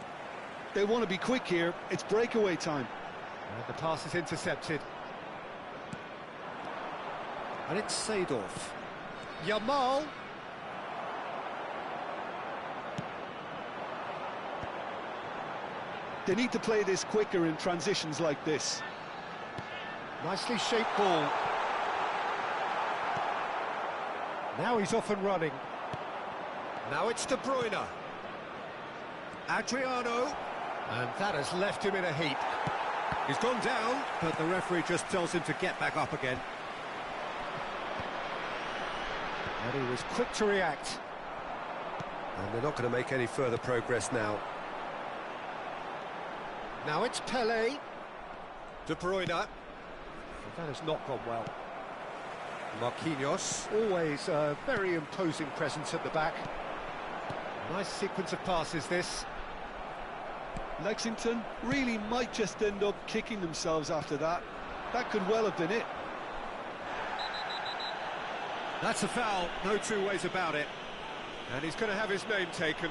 They want to be quick here. It's breakaway time. And the pass is intercepted. And it's Seedorf. Yamal. They need to play this quicker in transitions like this. Nicely shaped ball. Now he's off and running. Now it's De Bruyne. Adriano. And that has left him in a heap. He's gone down, but the referee just tells him to get back up again. And he was quick to react. And they're not going to make any further progress now. Now it's Pelé. De Bruyne. Well, that has not gone well. Marquinhos, always a very imposing presence at the back. Nice sequence of passes, this. Lexington really might just end up kicking themselves after that. That could well have been it. That's a foul, no two ways about it. And he's going to have his name taken.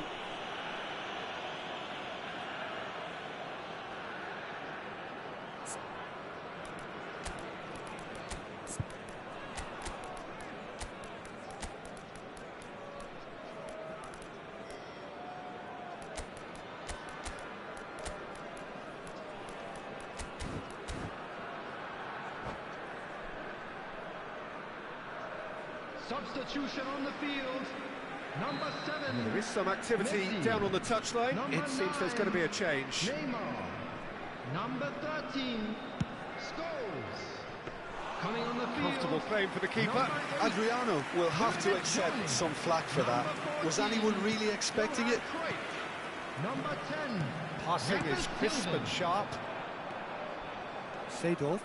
Substitution on the field. Number 7. There is some activity Messi. down on the touchline. Number It seems there's going to be a 9, change. Neymar. Number 13. Scholes. Coming on the field. Comfortable claim for the keeper. Number 8, Adriano will have to accept some flack for that. Was anyone really expecting it? Number 10. Passing is crisp and sharp. Seedorf.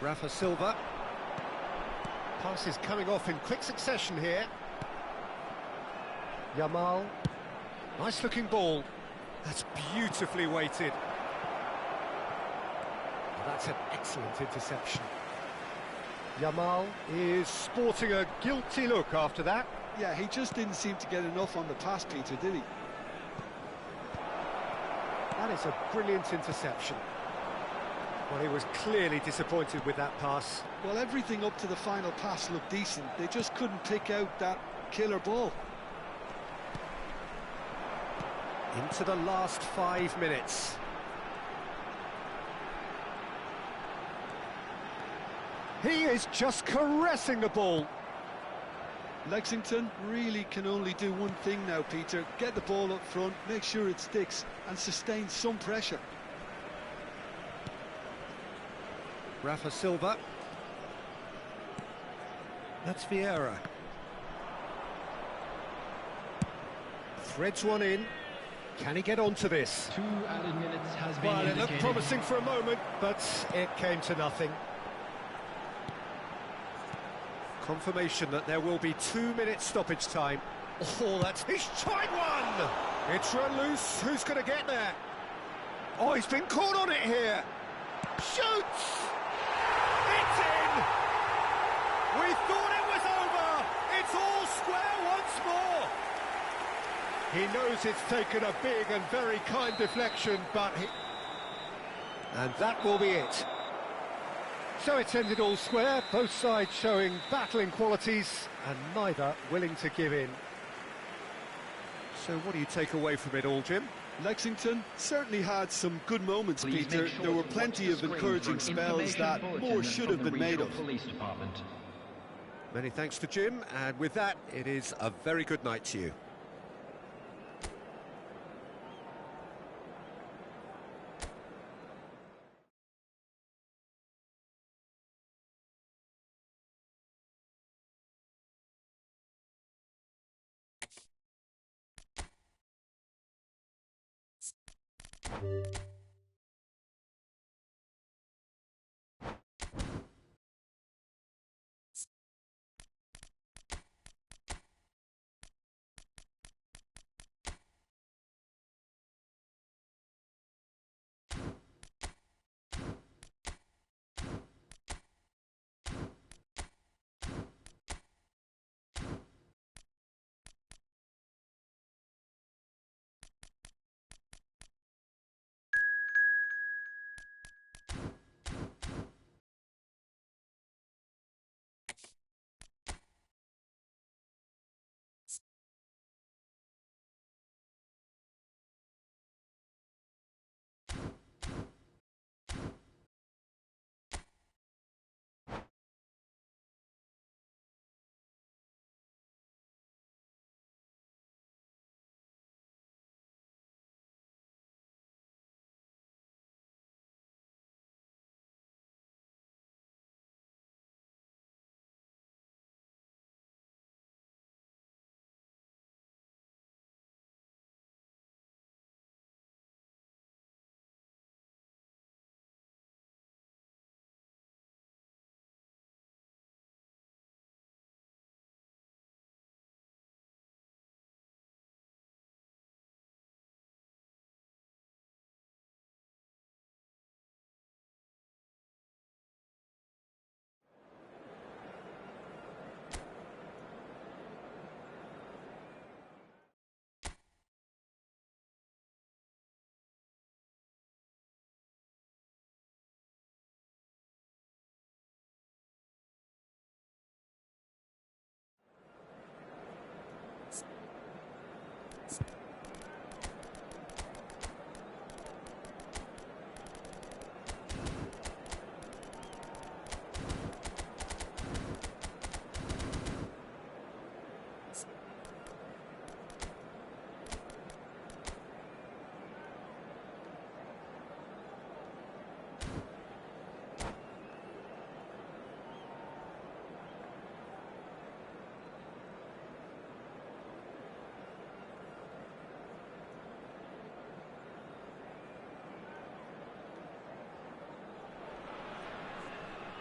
Rafa Silva. Pass is coming off in quick succession here. Yamal. Nice looking ball. That's beautifully weighted. Well, that's an excellent interception. Yamal is sporting a guilty look after that. Yeah, he just didn't seem to get enough on the pass, Peter, did he? That is a brilliant interception. Well, he was clearly disappointed with that pass. Well, everything up to the final pass looked decent. They just couldn't pick out that killer ball. Into the last 5 minutes. He is just caressing the ball. Lexington really can only do one thing now, Peter. Get the ball up front, make sure it sticks, and sustain some pressure. Rafa Silva. That's Vieira. Threads one in. Can he get onto this? 2 added minutes has been Well, it looked indicated. promising for a moment, but it came to nothing. Confirmation that there will be 2 minutes stoppage time. Oh, that's... He's tried one! It's run loose. Who's going to get there? Oh, he's been caught on it here. Shoots! It's in! We thought it was over! It's all square once more! He knows it's taken a big and very kind deflection, but he... And that will be it. So it's ended all square, both sides showing battling qualities, and neither willing to give in. So what do you take away from it all, Jim? Lexington certainly had some good moments, Please Peter. make sure There were to watch plenty the of screen encouraging for an spells that information more bulletin should from have the been made Regional of. Police Department. Many thanks to Jim, and with that, it is a very good night to you.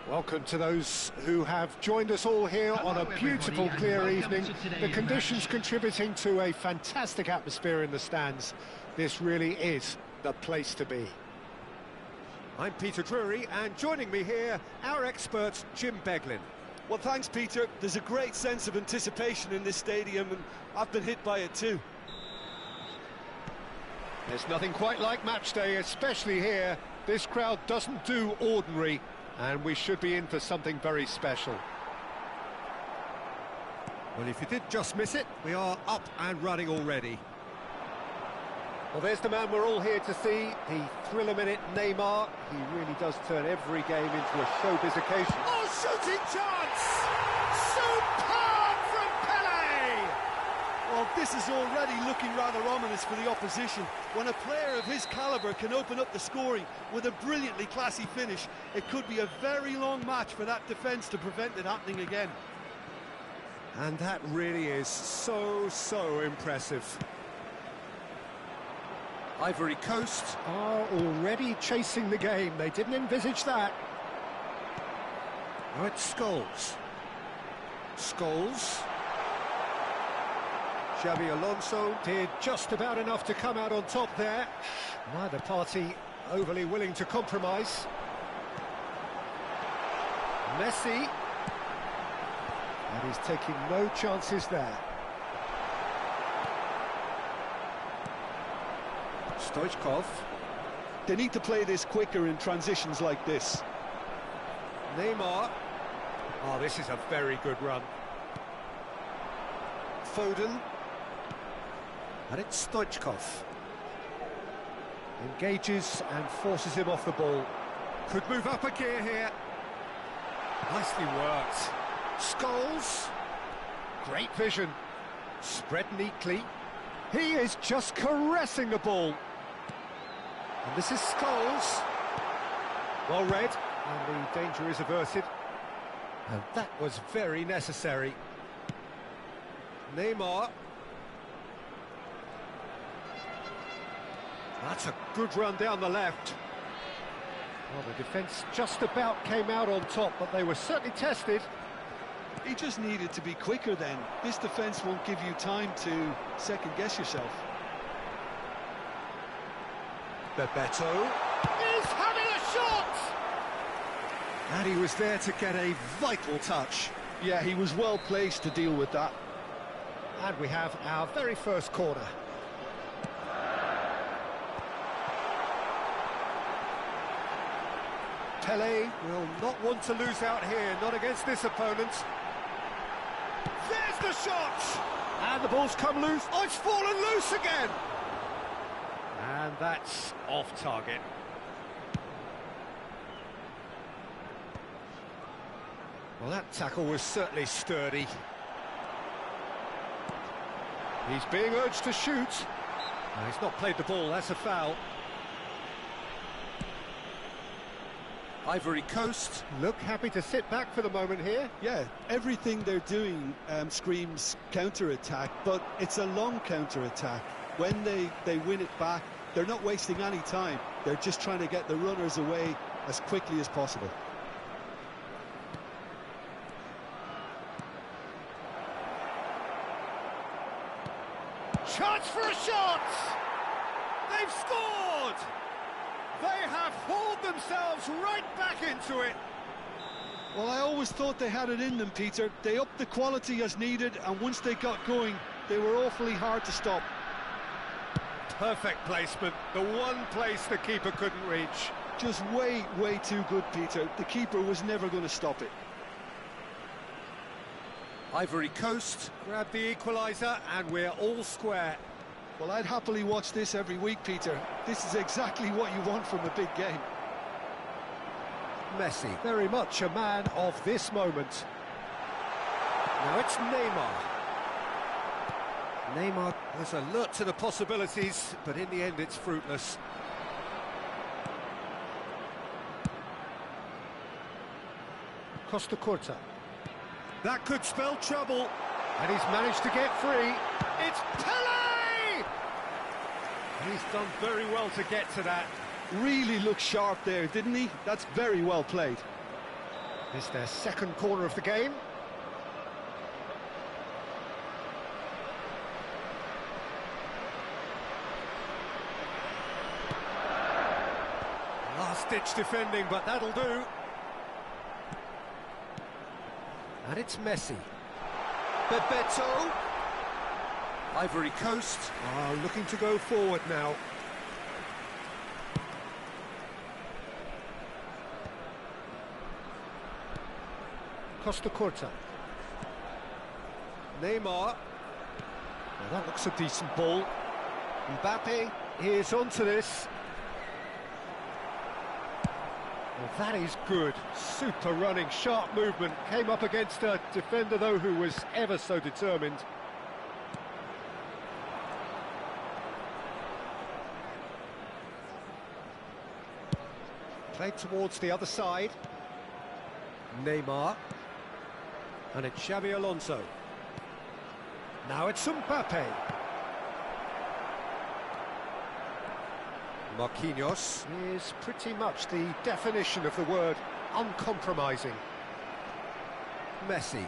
Welcome to those who have joined us all here on a beautiful, clear evening. The conditions contributing to a fantastic atmosphere in the stands. This really is the place to be. I'm Peter Drury, and joining me here, our expert, Jim Beglin. Well, thanks, Peter. There's a great sense of anticipation in this stadium, and I've been hit by it too. There's nothing quite like match day, especially here. This crowd doesn't do ordinary, and we should be in for something very special. Well, if you did just miss it, we are up and running already. Well, there's the man we're all here to see, the thriller-minute Neymar. He really does turn every game into a showbiz occasion. Oh, shooting chance! Superb from Pele! Well, this is already looking rather ominous for the opposition. When a player of his calibre can open up the scoring with a brilliantly classy finish, it could be a very long match for that defence to prevent it happening again. And that really is so impressive. Ivory Coast are already chasing the game. They didn't envisage that. Now it's Scholes. Scholes. Xabi Alonso Did just about enough to come out on top there. Neither party overly willing to compromise. Messi. And he's taking no chances there. Stoichkov. They need to play this quicker in transitions like this. Neymar. Oh, this is a very good run. Foden. And it's Stoichkov. Engages and forces him off the ball. Could move up a gear here. Nicely worked. Scholes. Great vision. Spread neatly. He is just caressing the ball. And this is Scholes. Well read, and the danger is averted. And that was very necessary. Neymar. That's a Good run down the left. Well, the defence just about came out on top, but they were certainly tested. He just needed to be quicker then. This defence won't give you time to second-guess yourself. Bebeto He's having a shot! and he was there to get a vital touch. Yeah, he was well placed to deal with that. And we have our very first corner. Pele will not want to lose out here, not against this opponent. There's the shot! And the ball's come loose. Oh, it's fallen loose again! And that's off target. Well, that tackle was certainly sturdy. He's being urged to shoot. No, he's not played the ball, that's a foul. Ivory Coast look happy to sit back for the moment here. Yeah, everything they're doing screams counter-attack, but it's a long counter-attack. When they win it back, they're not wasting any time. They're just trying to get the runners away as quickly as possible. Chance for a shot! They've scored! They have hauled themselves right back into it. Well, I always thought they had it in them, Peter. They upped the quality as needed, and once they got going, they were awfully hard to stop. Perfect placement, the one place the keeper couldn't reach. Just way, way too good, Peter. The keeper was never going to stop it. Ivory Coast grabbed the equaliser, and we're all square. Well, I'd happily watch this every week, Peter. This is exactly what you want from a big game. Messi, very much a man of this moment. Now it's Neymar. Neymar was alert to the possibilities, but in the end it's fruitless. Costa Curta. That could spell trouble, and he's managed to get free. It's Pele! He's done very well to get to that. Really looked sharp there, didn't he? That's very well played. It's their second corner of the game. Last-ditch defending, but that'll do. And it's Messi. Bebeto. Ivory Coast are looking to go forward now. Costa Curta. Neymar. Well, that looks a decent ball. Mbappe is onto this. Well, that is good. Super running, sharp movement. Came up against a defender, though, who was ever so determined. Played towards the other side. Neymar. And it's Xabi Alonso. Now it's Mbappe. Marquinhos is pretty much the definition of the word uncompromising. Messi.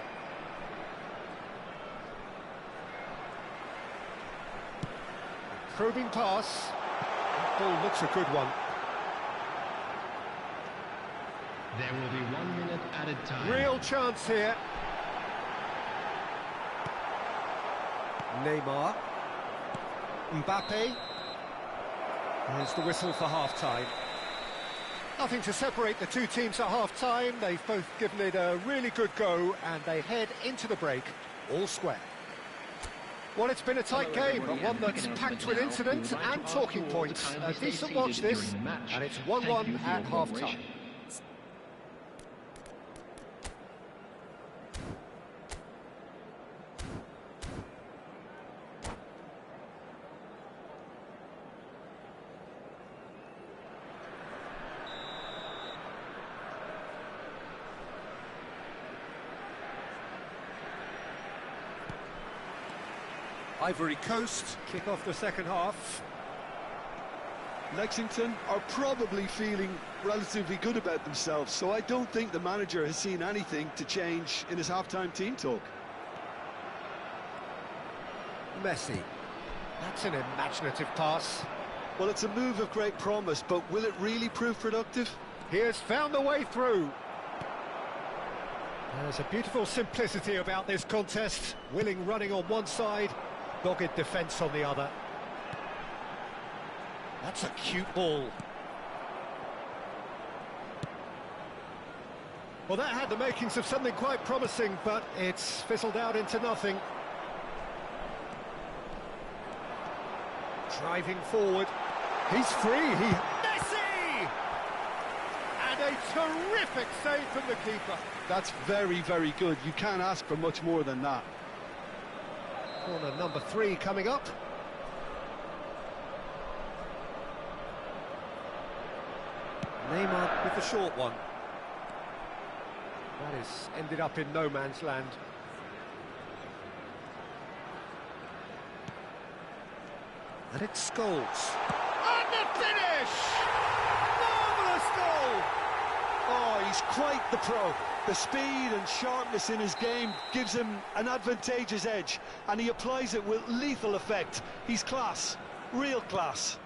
Probing pass. That ball looks a good one. There will be 1 minute added time. Real chance here. Neymar. Mbappe. There's the whistle for half-time. Nothing to separate the two teams at half-time. They've both given it a really good go, and they head into the break all square. Well, it's been a tight game, but one that's packed with incidents and talking points. A decent watch this, and it's 1-1 at half-time. Ivory Coast kick off the second half. Lexington are probably feeling relatively good about themselves, so I don't think the manager has seen anything to change in his half-time team talk. Messi. That's an imaginative pass. Well, it's a move of great promise, but will it really prove productive? He has found the way through. There's a beautiful simplicity about this contest. Willing running on one side, dogged defence on the other. That's a cute ball. Well, that had the makings of something quite promising, but it's fizzled out into nothing. Driving forward. He's free. Messi! And a terrific save from the keeper. That's very, very good. You can't ask for much more than that. Corner number 3 coming up. Neymar with the short one. That has ended up in no man's land. And it's Scholes. And the finish! Marvellous goal! Oh, he's quite the pro. The speed and sharpness in his game gives him an advantageous edge, and he applies it with lethal effect. He's class, real class.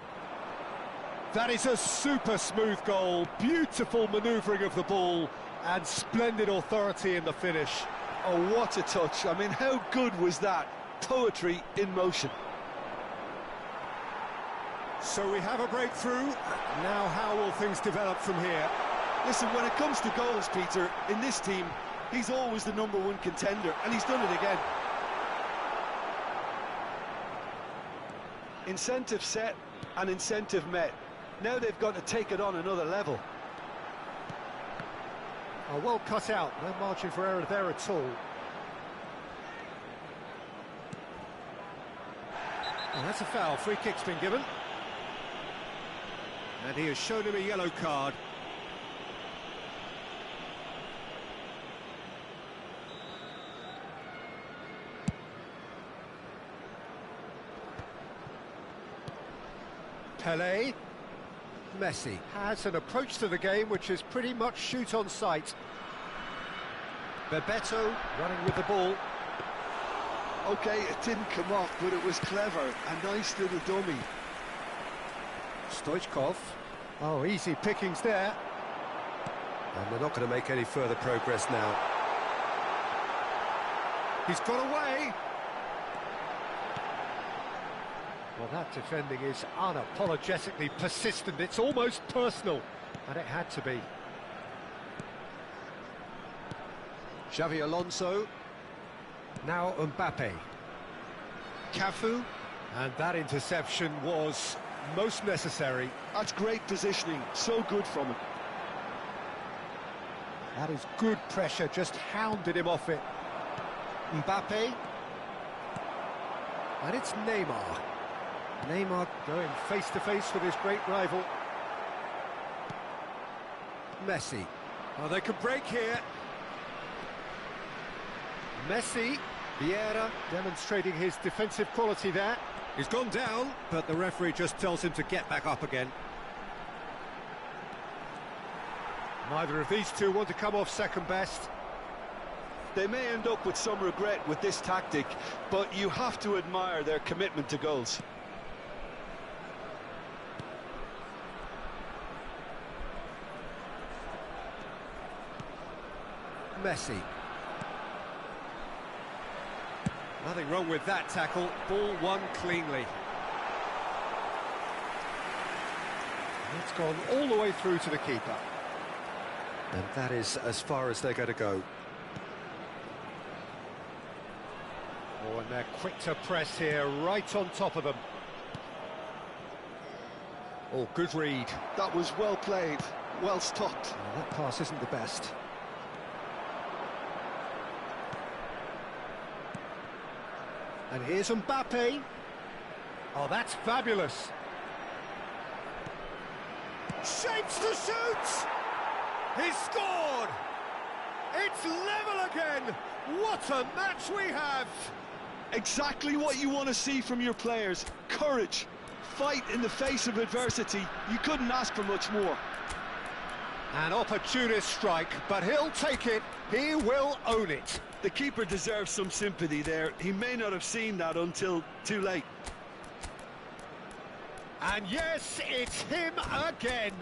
That is a super smooth goal, beautiful manoeuvring of the ball, and splendid authority in the finish. Oh, what a touch. I mean, how good was that? Poetry in motion. So we have a breakthrough. Now how will things develop from here? Listen, when it comes to goals, Peter, in this team, he's always the #1 contender, and he's done it again. Incentive set and incentive met. Now they've got to take it on another level. Oh, well cut out, no margin for error there at all. Oh, that's a foul, free kick's been given. And he has shown him a yellow card. Pelé. Messi has an approach to the game which is pretty much shoot on sight. Bebeto running with the ball. Okay, it didn't come off, but it was clever. A nice little dummy. Stoichkov. Oh, easy pickings there. And they're not going to make any further progress now. He's got away. Well, that defending is unapologetically persistent. It's almost personal, and it had to be. Xavi Alonso. Now Mbappe. Cafu. And that interception was most necessary. That's great positioning, so good from him. That is good pressure, just hounded him off it. Mbappe. And it's Neymar. Neymar going face-to-face with his great rival. Messi. Oh, they could break here. Messi. Vieira demonstrating his defensive quality there. He's gone down, but the referee just tells him to get back up again. Neither of these two want to come off second best. They may end up with some regret with this tactic, but you have to admire their commitment to goals. Messi. Nothing wrong with that tackle. Ball won cleanly. It's gone all the way through to the keeper. And that is as far as they're going to go. Oh, and they're quick to press here, right on top of them. Oh, good read. That was well played, well stopped. Oh, that pass isn't the best. And here's Mbappe. Oh, that's fabulous. Shapes to shoot! He's scored! It's level again! What a match we have! Exactly what you want to see from your players. Courage, fight in the face of adversity. You couldn't ask for much more. An opportunist strike, but he'll take it. He will own it. The keeper deserves some sympathy there. He may not have seen that until too late. And yes, it's him again.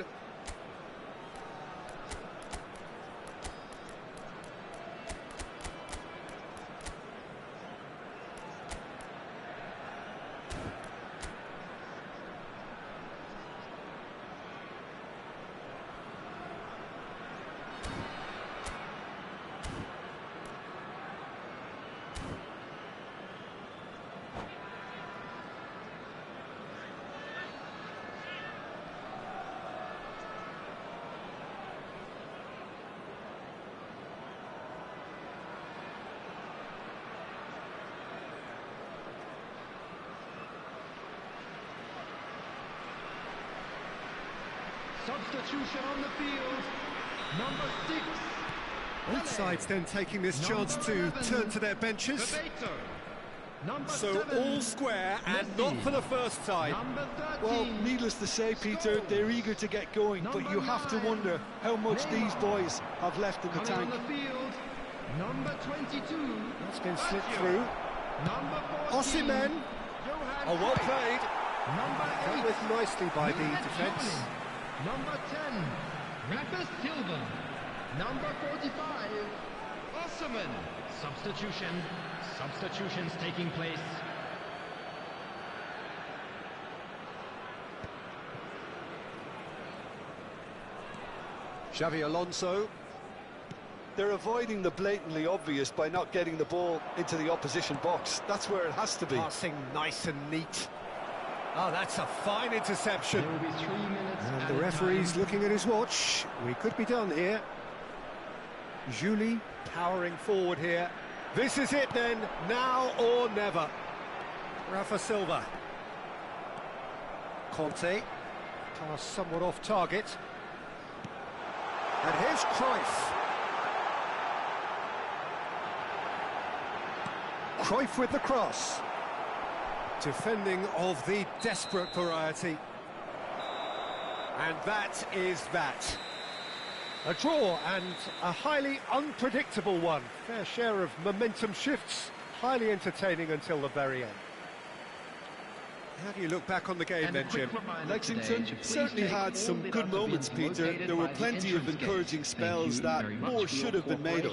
Substitution on the field, number 6. Both sides then taking this chance to turn to their benches. So all square, and not for the first time. Well, needless to say, Peter, they're eager to get going, but you have to wonder how much these boys have left in the tank. Number 22. It's been slipped through. Number 14. Osimhen. Oh, well played. Number 8. Dealt with nicely by the defence. Number 10. Rafa Silva. Number 45. Osimhen. Substitutions taking place. Xavi Alonso. They're avoiding the blatantly obvious by not getting the ball into the opposition box. That's where it has to be. Passing nice and neat. Oh, that's a fine interception. There will be 3 minutes. And the referee's looking at his watch. We could be done here. Julie powering forward here. This is it then, now or never. Rafa Silva. Conte. Pass somewhat off target. And here's Cruyff. Cruyff with the cross. Defending of the desperate variety. And that is that. A draw, and a highly unpredictable one. Fair share of momentum shifts, highly entertaining until the very end. How do you look back on the game then, Jim? Lexington certainly had some good moments, Peter. There were plenty of encouraging spells that more should have been made of.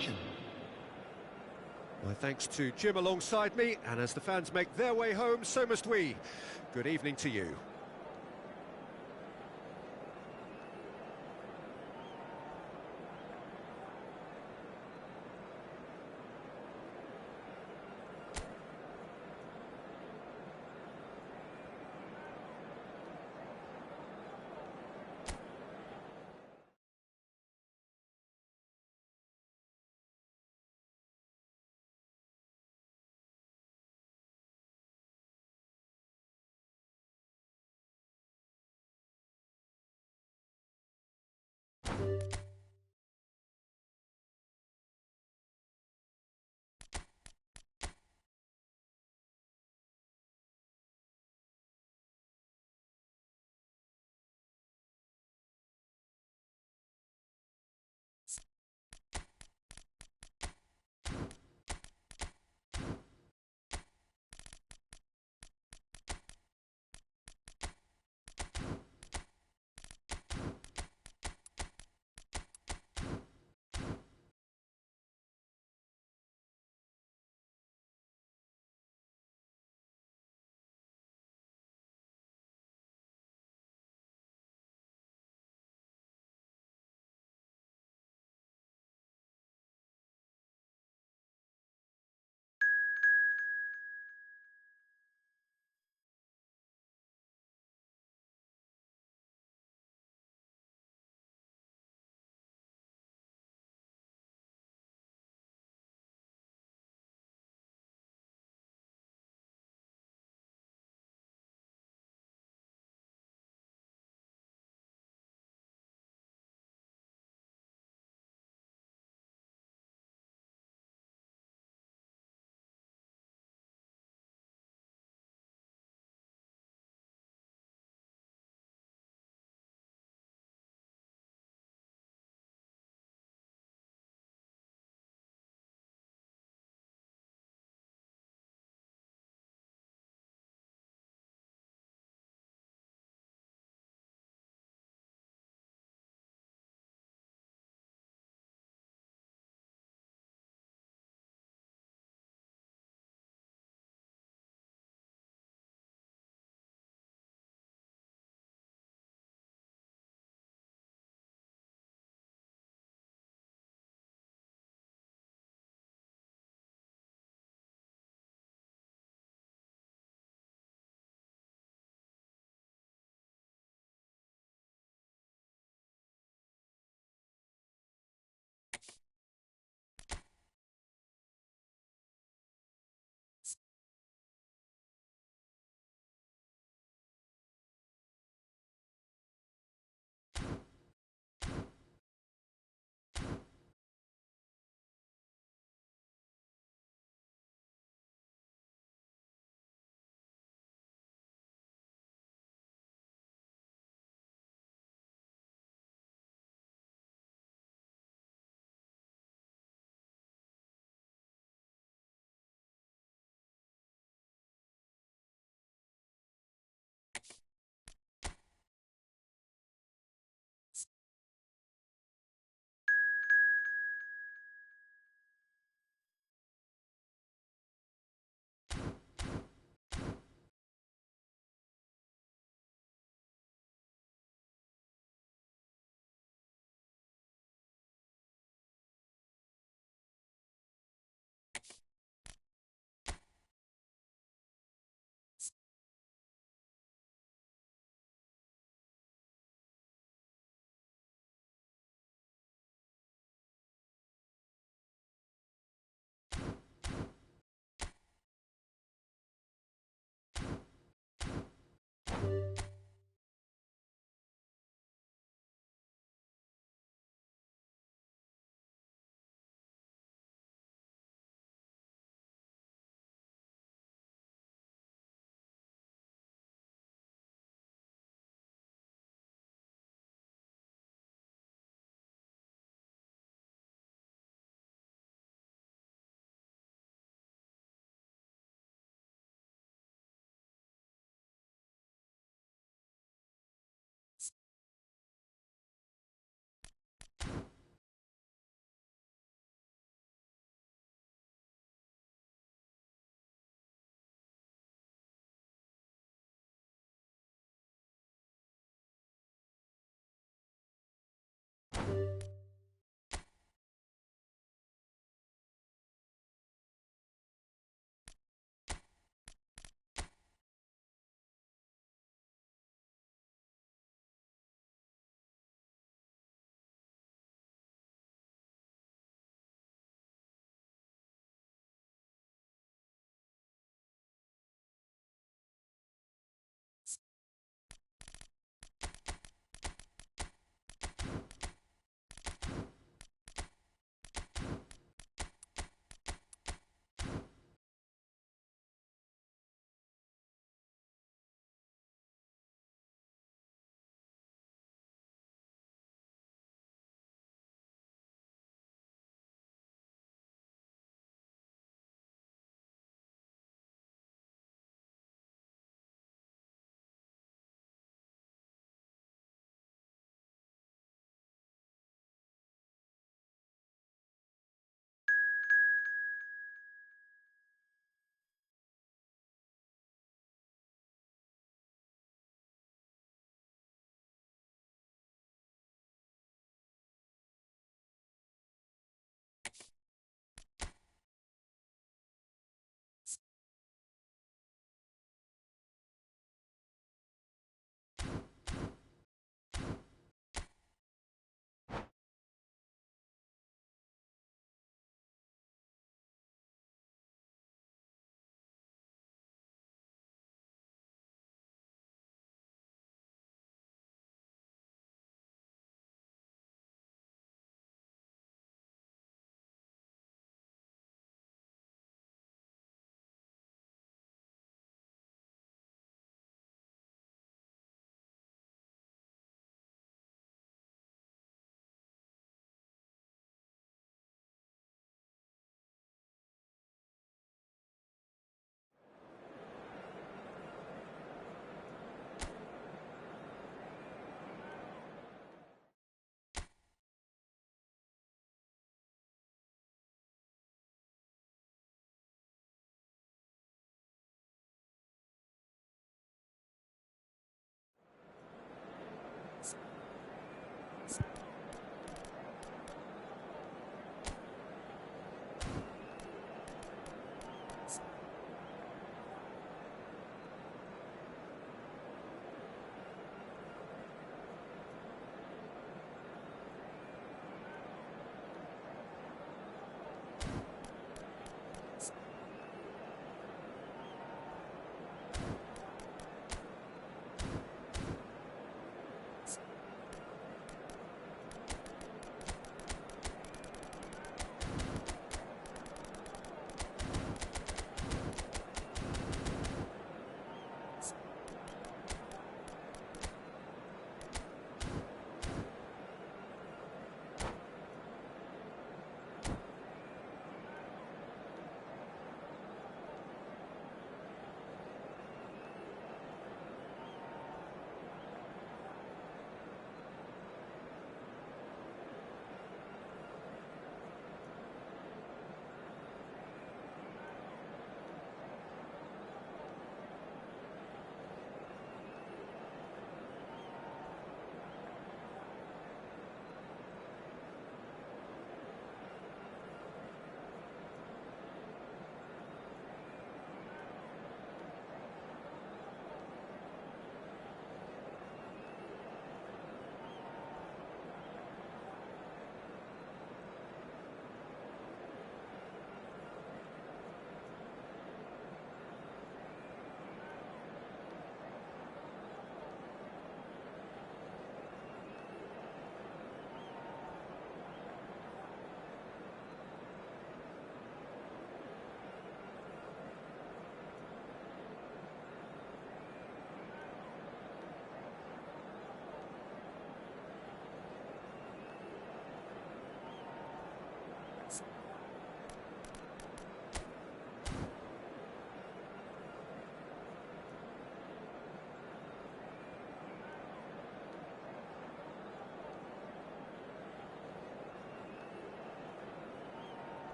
My thanks to Jim alongside me, and as the fans make their way home, so must we. Good evening to you.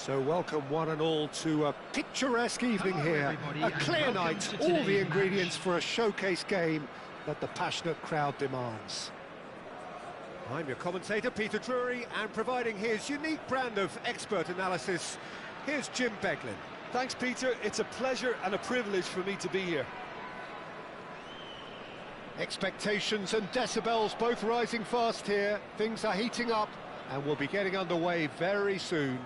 So welcome one and all to a picturesque evening here, a clear night, all the ingredients for a showcase game that the passionate crowd demands. I'm your commentator, Peter Drury, and providing his unique brand of expert analysis, here's Jim Beglin. Thanks, Peter. It's a pleasure and a privilege for me to be here. Expectations and decibels both rising fast here. Things are heating up and we'll be getting underway very soon.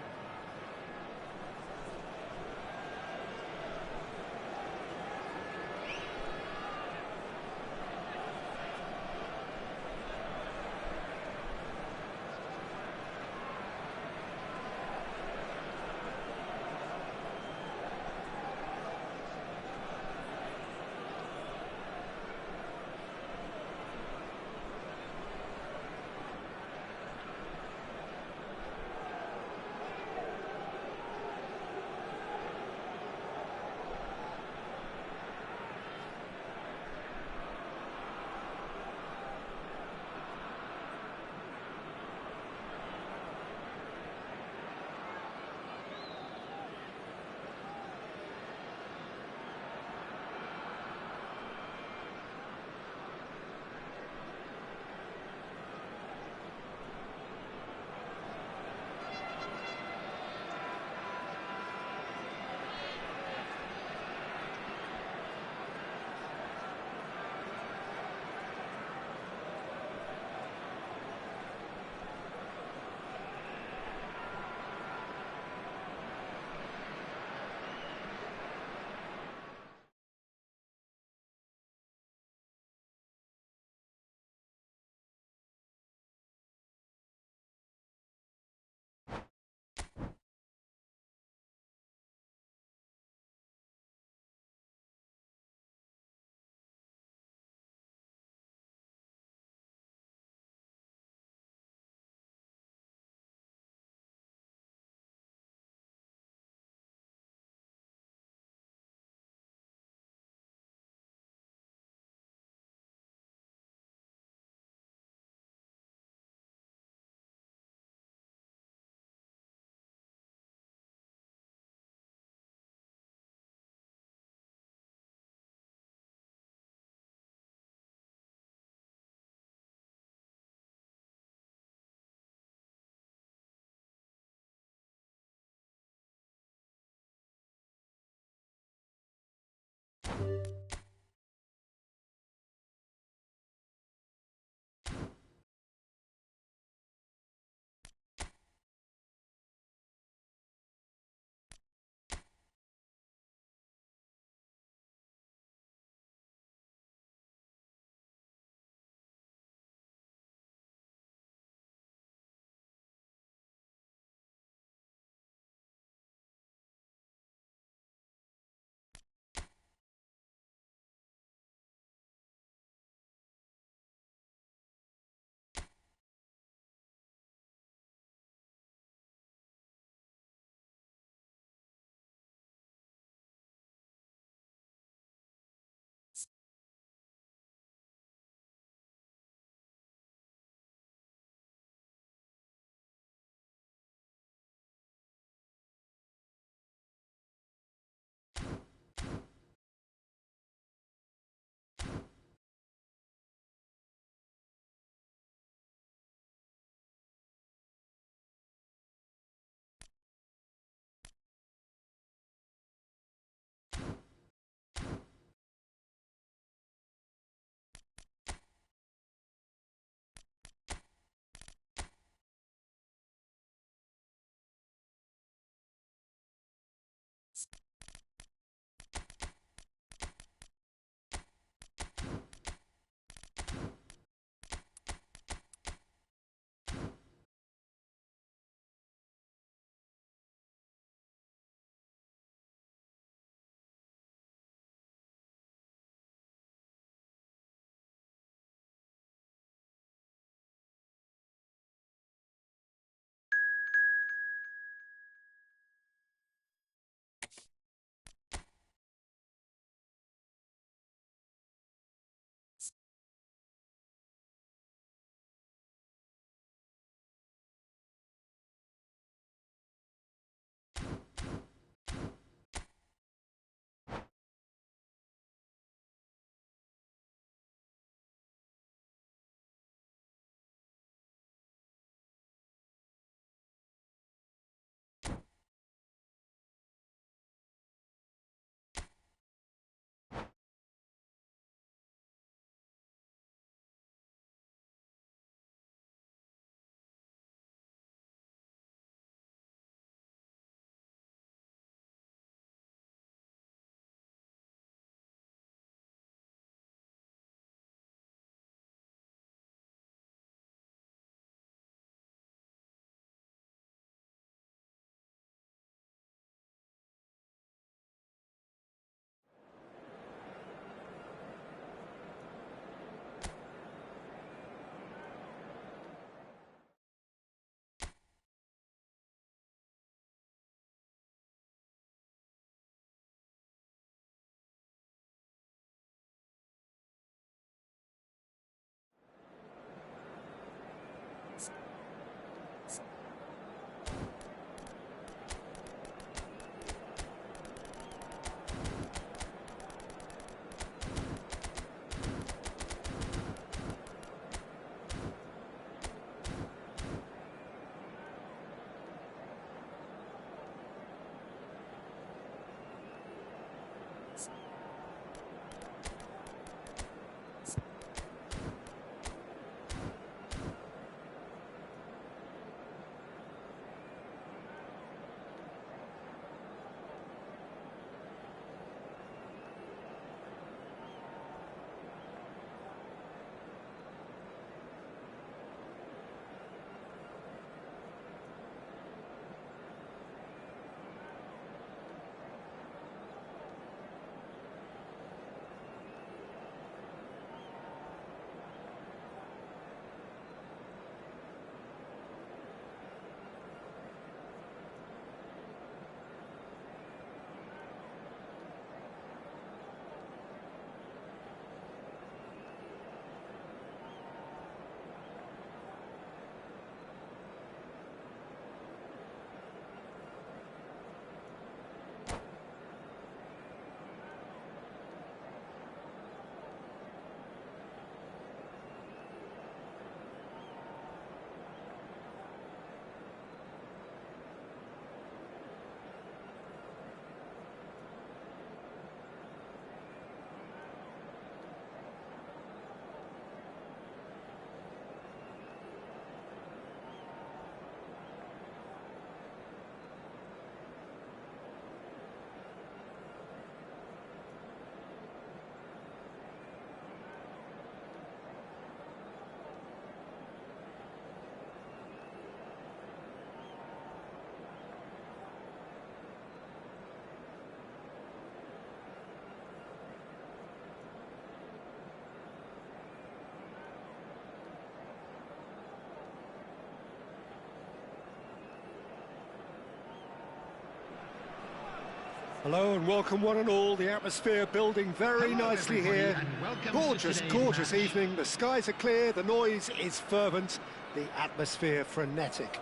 Hello and welcome one and all. The atmosphere building very Hello, nicely everybody, here. and welcome Gorgeous, to today's gorgeous match. evening. The skies are clear, the noise is fervent, the atmosphere frenetic.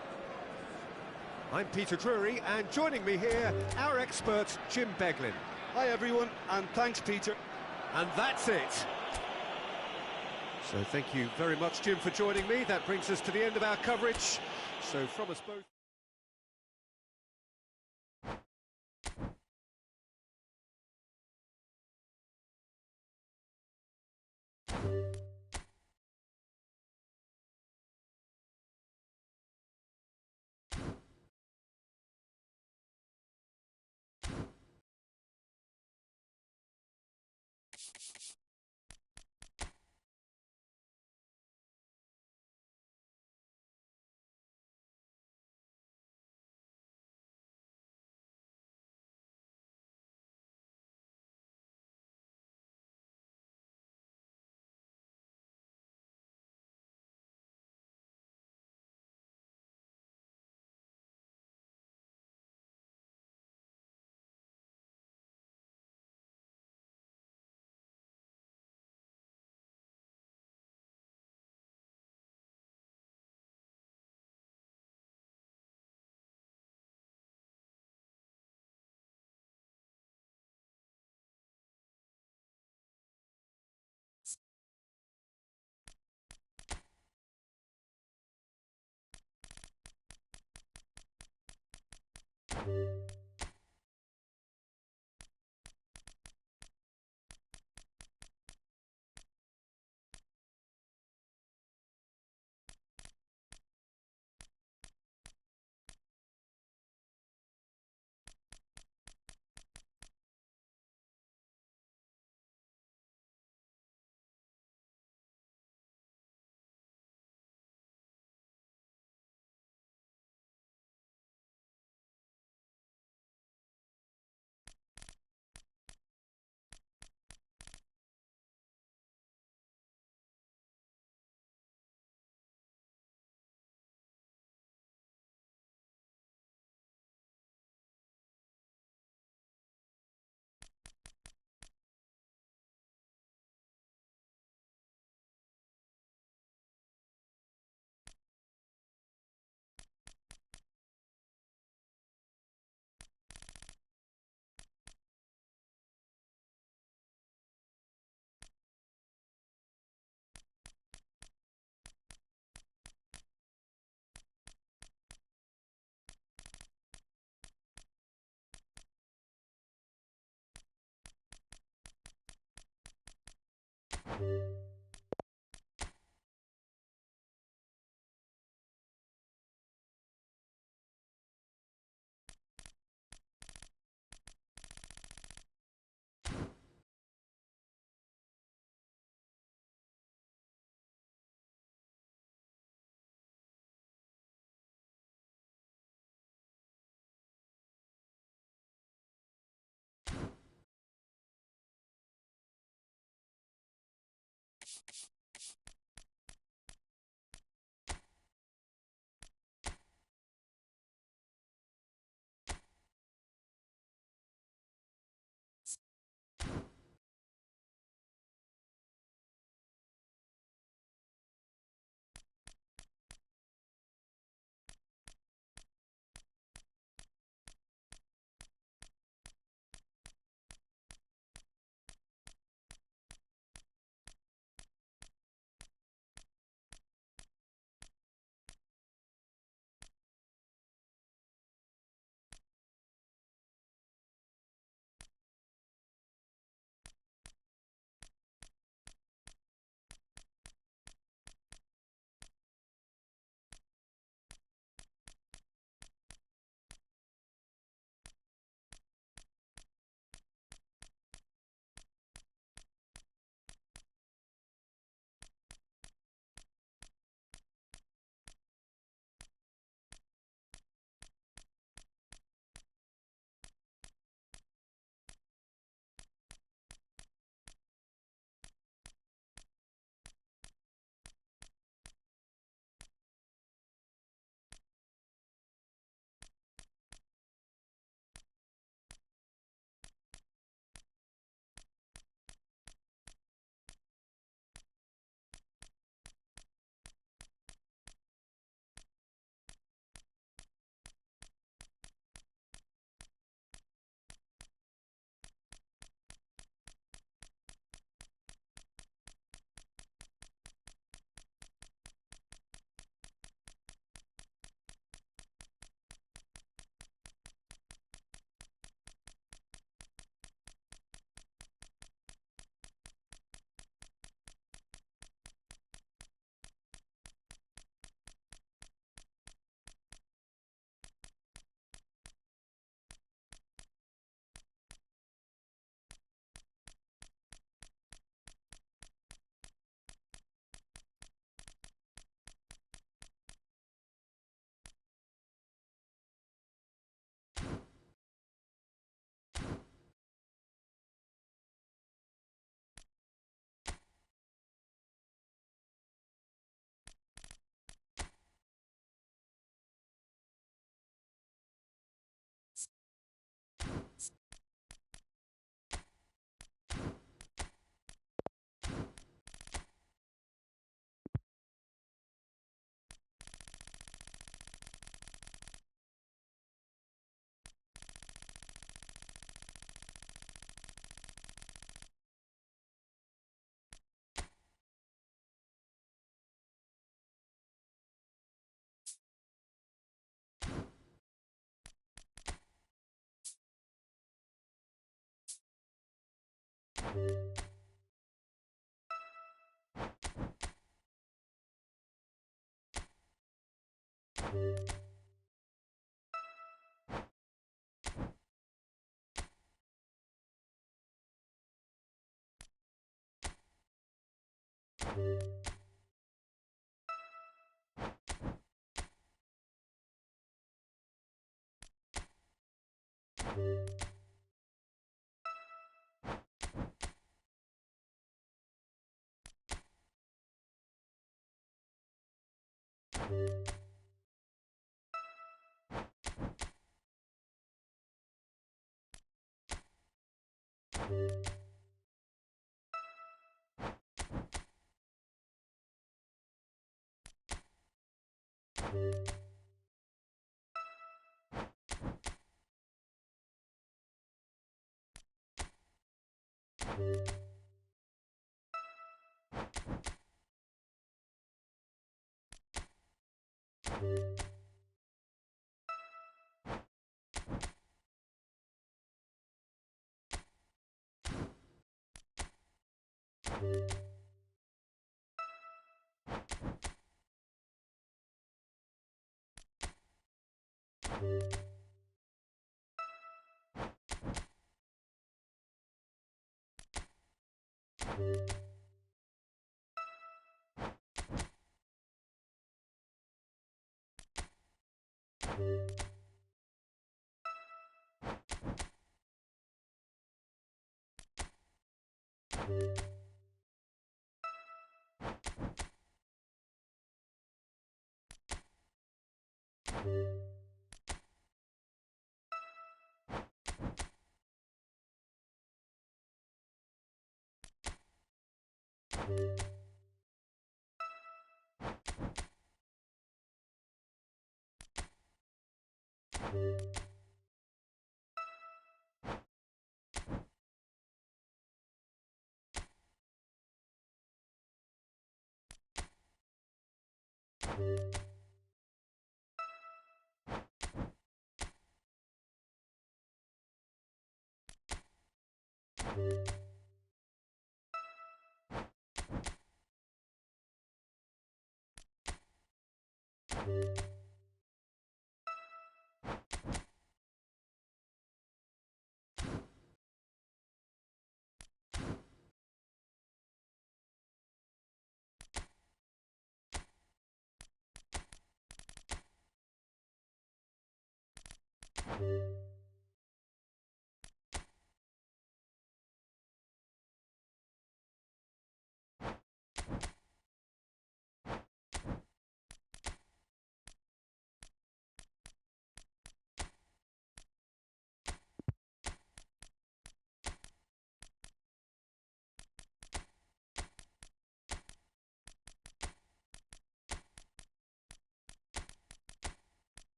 I'm Peter Drury, and joining me here, our expert, Jim Beglin. Hi everyone, and thanks Peter. And that's it. So thank you very much, Jim, for joining me. That brings us to the end of our coverage. So from us both...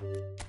You